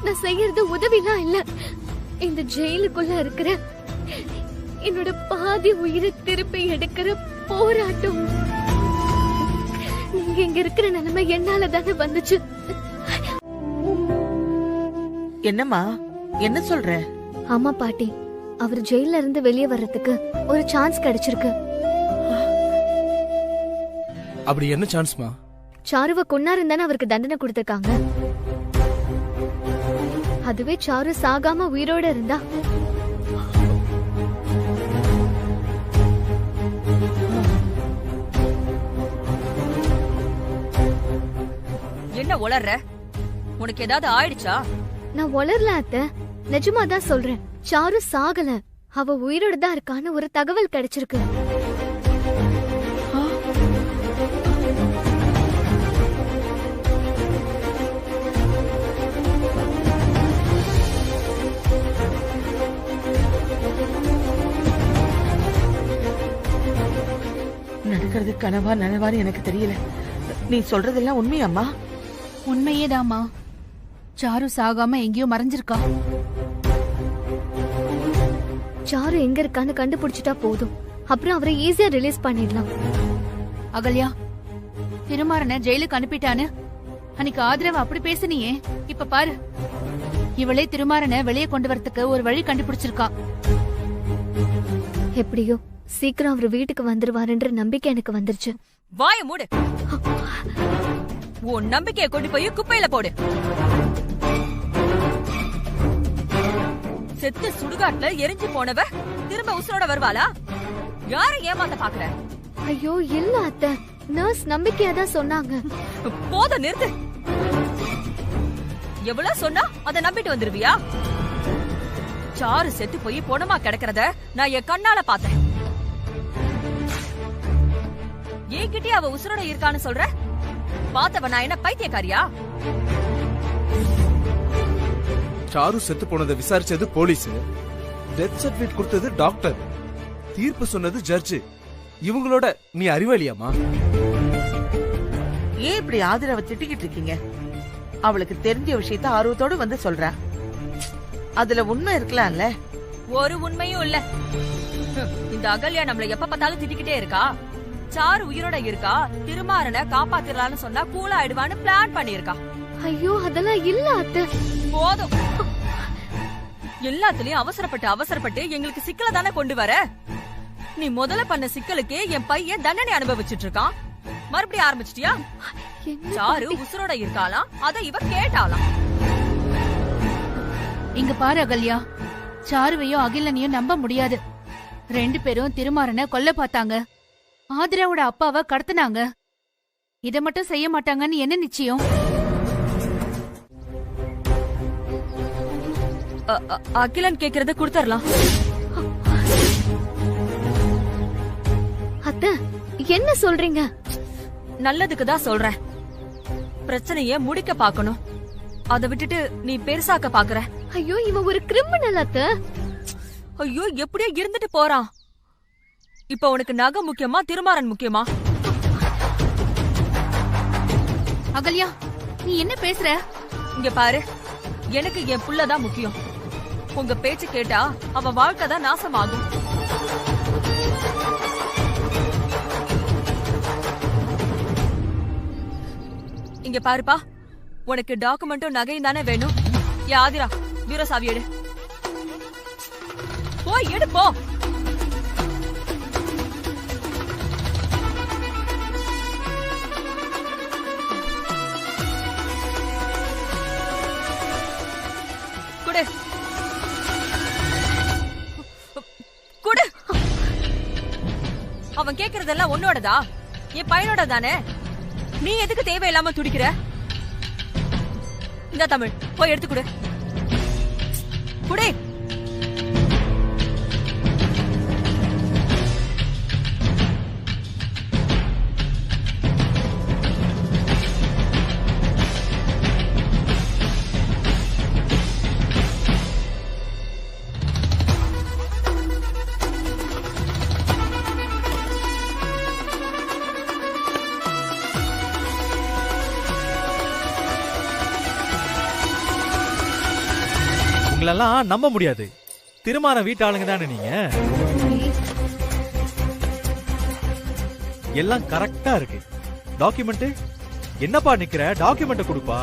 நான் செய்யறது உதவிலாம் இல்ல. இந்த ஜெயிலுக்குள்ள இருக்கிற என்னோட பாதி உயிரை திருப்பி எடுக்கிற போராட்டம். நீங்க இங்க இருக்கிற நிலைமை என்னால தானே வந்துச்சு. என்னம்மா, என்ன சொல்ற? ஆமா பாட்டி, அவர் ஜெயில இருந்து வெளியே வர்றதுக்கு ஒரு சான்ஸ் கிடைச்சிருக்கு. அப்படி என்ன சான்ஸ்மா? சாருவ கொன்னாருன்னு தானே அவருக்கு தண்டனை கொடுத்திருக்காங்க. அதுவே சாரு சாகாம உயிரோட இருந்தா என்ன உளர்ற? உனக்கு ஏதாவது ஆயிடுச்சா? நான் உளரல அத்தை, நிஜமா தான் சொல்றேன். சாரு சாகல, அவ உயிரோட தான் இருக்கான்னு ஒரு தகவல் கிடைச்சிருக்கு. நடக்கிறது கனவா நனவான்னு எனக்கு தெரியல. நீ சொல்றதெல்லாம் உண்மையாம்மா? உண்மையேதாம்மா. சாரு சாகாம எங்கேயோ மறைஞ்சிருக்கா. சாரு எங்க இருக்கான்னு கண்டுபிடிச்சிட்டா போதும், அப்புறம் அவரை ஈஸியா ரிலீஸ் பண்ணிடலாம். அகல்யா, திருமாறனை ஜெயிலுக்கு அனுப்பிட்டான்னு அன்னைக்கு ஆதரவு அப்படி பேசுனியே, இப்ப பாரு, இவளே திருமாறனை வெளியே கொண்டு வரதுக்கு ஒரு வழி கண்டுபிடிச்சிருக்கா. எப்படியோ சீக்கிரம் அவர் வீட்டுக்கு வந்துருவாருன்ற நம்பிக்கை எனக்கு வந்துருச்சு. வாய மூடு. உன் நம்பிக்கையை கொண்டு போய் குப்பையில போடு. செத்து சுடுகாட்டுல எரிஞ்சு போனவ திரும்ப உசுரோட வருவாளா? யார ஏமாத்த பாக்குற? ஐயோ இல்ல அத்தை, நர்ஸ் நம்பிக்கையா தான் சொன்னாங்க. போத நிறுத்து. எவ்வளவு சொன்னா அதை நம்பிட்டு வந்துருவியா? சாரு செத்து போய் பொணமா கிடக்கிறத நான் என் கண்ணால பார்த்தேன். ஏன்கிட்டே அவ உசுரோட இருக்கான்னு சொல்ற? பார்த்தவ நான் என்ன பைத்தியக்காரியா? சாரு செத்து போனதை விசாரிச்சது போலீஸ், டெத் சர்டிபிகேட் கொடுத்தது டாக்டர், தீர்ப்பு சொன்னது ஜட்ஜ். இவங்களோட நீ அறிவாளியாமா? ஏன் இப்படி ஆதிராவை திட்டிக்கிட்டு இருக்கீங்க? அவளுக்கு தெரிஞ்ச விஷயத்த ஆர்வத்தோடு வந்து சொல்றா. அதுல உண்மை இருக்கலாம்ல. ஒரு உண்மையும் இல்ல. இந்த அகல்யா நம்மள எப்ப பார்த்தாலும் திட்டிக்கிட்டே இருக்கா. சாரு உயிரோட இருக்கா, திருமாறனை காப்பாத்திரலான்னு சொன்னா கூலா ஆயிடுவான்னு பிளான் பண்ணிருக்கா. ஐயோ அதெல்லாம் இல்ல அத்தை. போதும். எல்லாத்துலயும் அவசரப்பட்டு எங்களுக்கு சிக்கல தானே கொண்டு வர. நீ முதல்ல பண்ண சிக்கலுக்கு என் பையன் தண்டனை அனுபவிச்சுட்டு இருக்கான். மறுபடியும் ஆரம்பிச்சிட்டியா? சாரு உசுரோட இருக்காளாம், அத இவ கேட்டாளாம். இங்க பாரு அகல்யா, சாருவையும் அகிலனையும் நம்ப முடியாது. 2 பேரும் திருமாறனை கொல்ல பார்த்தாங்க. ஆதிராவோட அப்பாவை கடத்தினாங்க. இத மட்டும் செய்ய மாட்டாங்கன்னு என்ன நிச்சயம்? அகிலன் கேக்குறத கொடுத்துடலாம். அத்தை என்ன சொல்றீங்க? நல்லதுக்கு தான் சொல்றேன். பிரச்சனைய முடிக்க பாக்கணும். அத விட்டுட்டு நீ பெருசாக்க பாக்குற. ஐயோ இவன் ஒரு கிரிமினல் அத்தை. ஐயோ எப்படியோ இருந்துட்டு போறான். இப்ப உனக்கு நகை முக்கியமா திருமாறன் முக்கியமா? அகல்யா நீ என்ன பேசுற? இங்க பாரு, எனக்கு என் புள்ளதான் முக்கியம். உங்க பேச்சு கேட்டா அவ வாழ்க்கை தான் நாசமாகும். இங்க பாருப்பா, உனக்கு டாக்குமெண்ட்டும் நகையும் தானே வேணும். ஆதிரா பீரோ சாவி எடு. போய் எடு போ. குடு குடு. அவன் கேக்குறதெல்லாம் உன்னோடதா? என் பையனோட தானே. நீ எதுக்கு தேவையில்லாம துடிக்கிற? இந்த தமிழ் போய் எடுத்து குடு. குடு. உங்களெல்லாம் நம்ப முடியாது. திருமாற வீட்டாளுங்க தானே நீங்க. எல்லாம் கரெக்டா இருக்கு. டாக்குமெண்ட் என்னப்பா நிக்கிற? டாக்குமெண்ட் கொடுப்பா.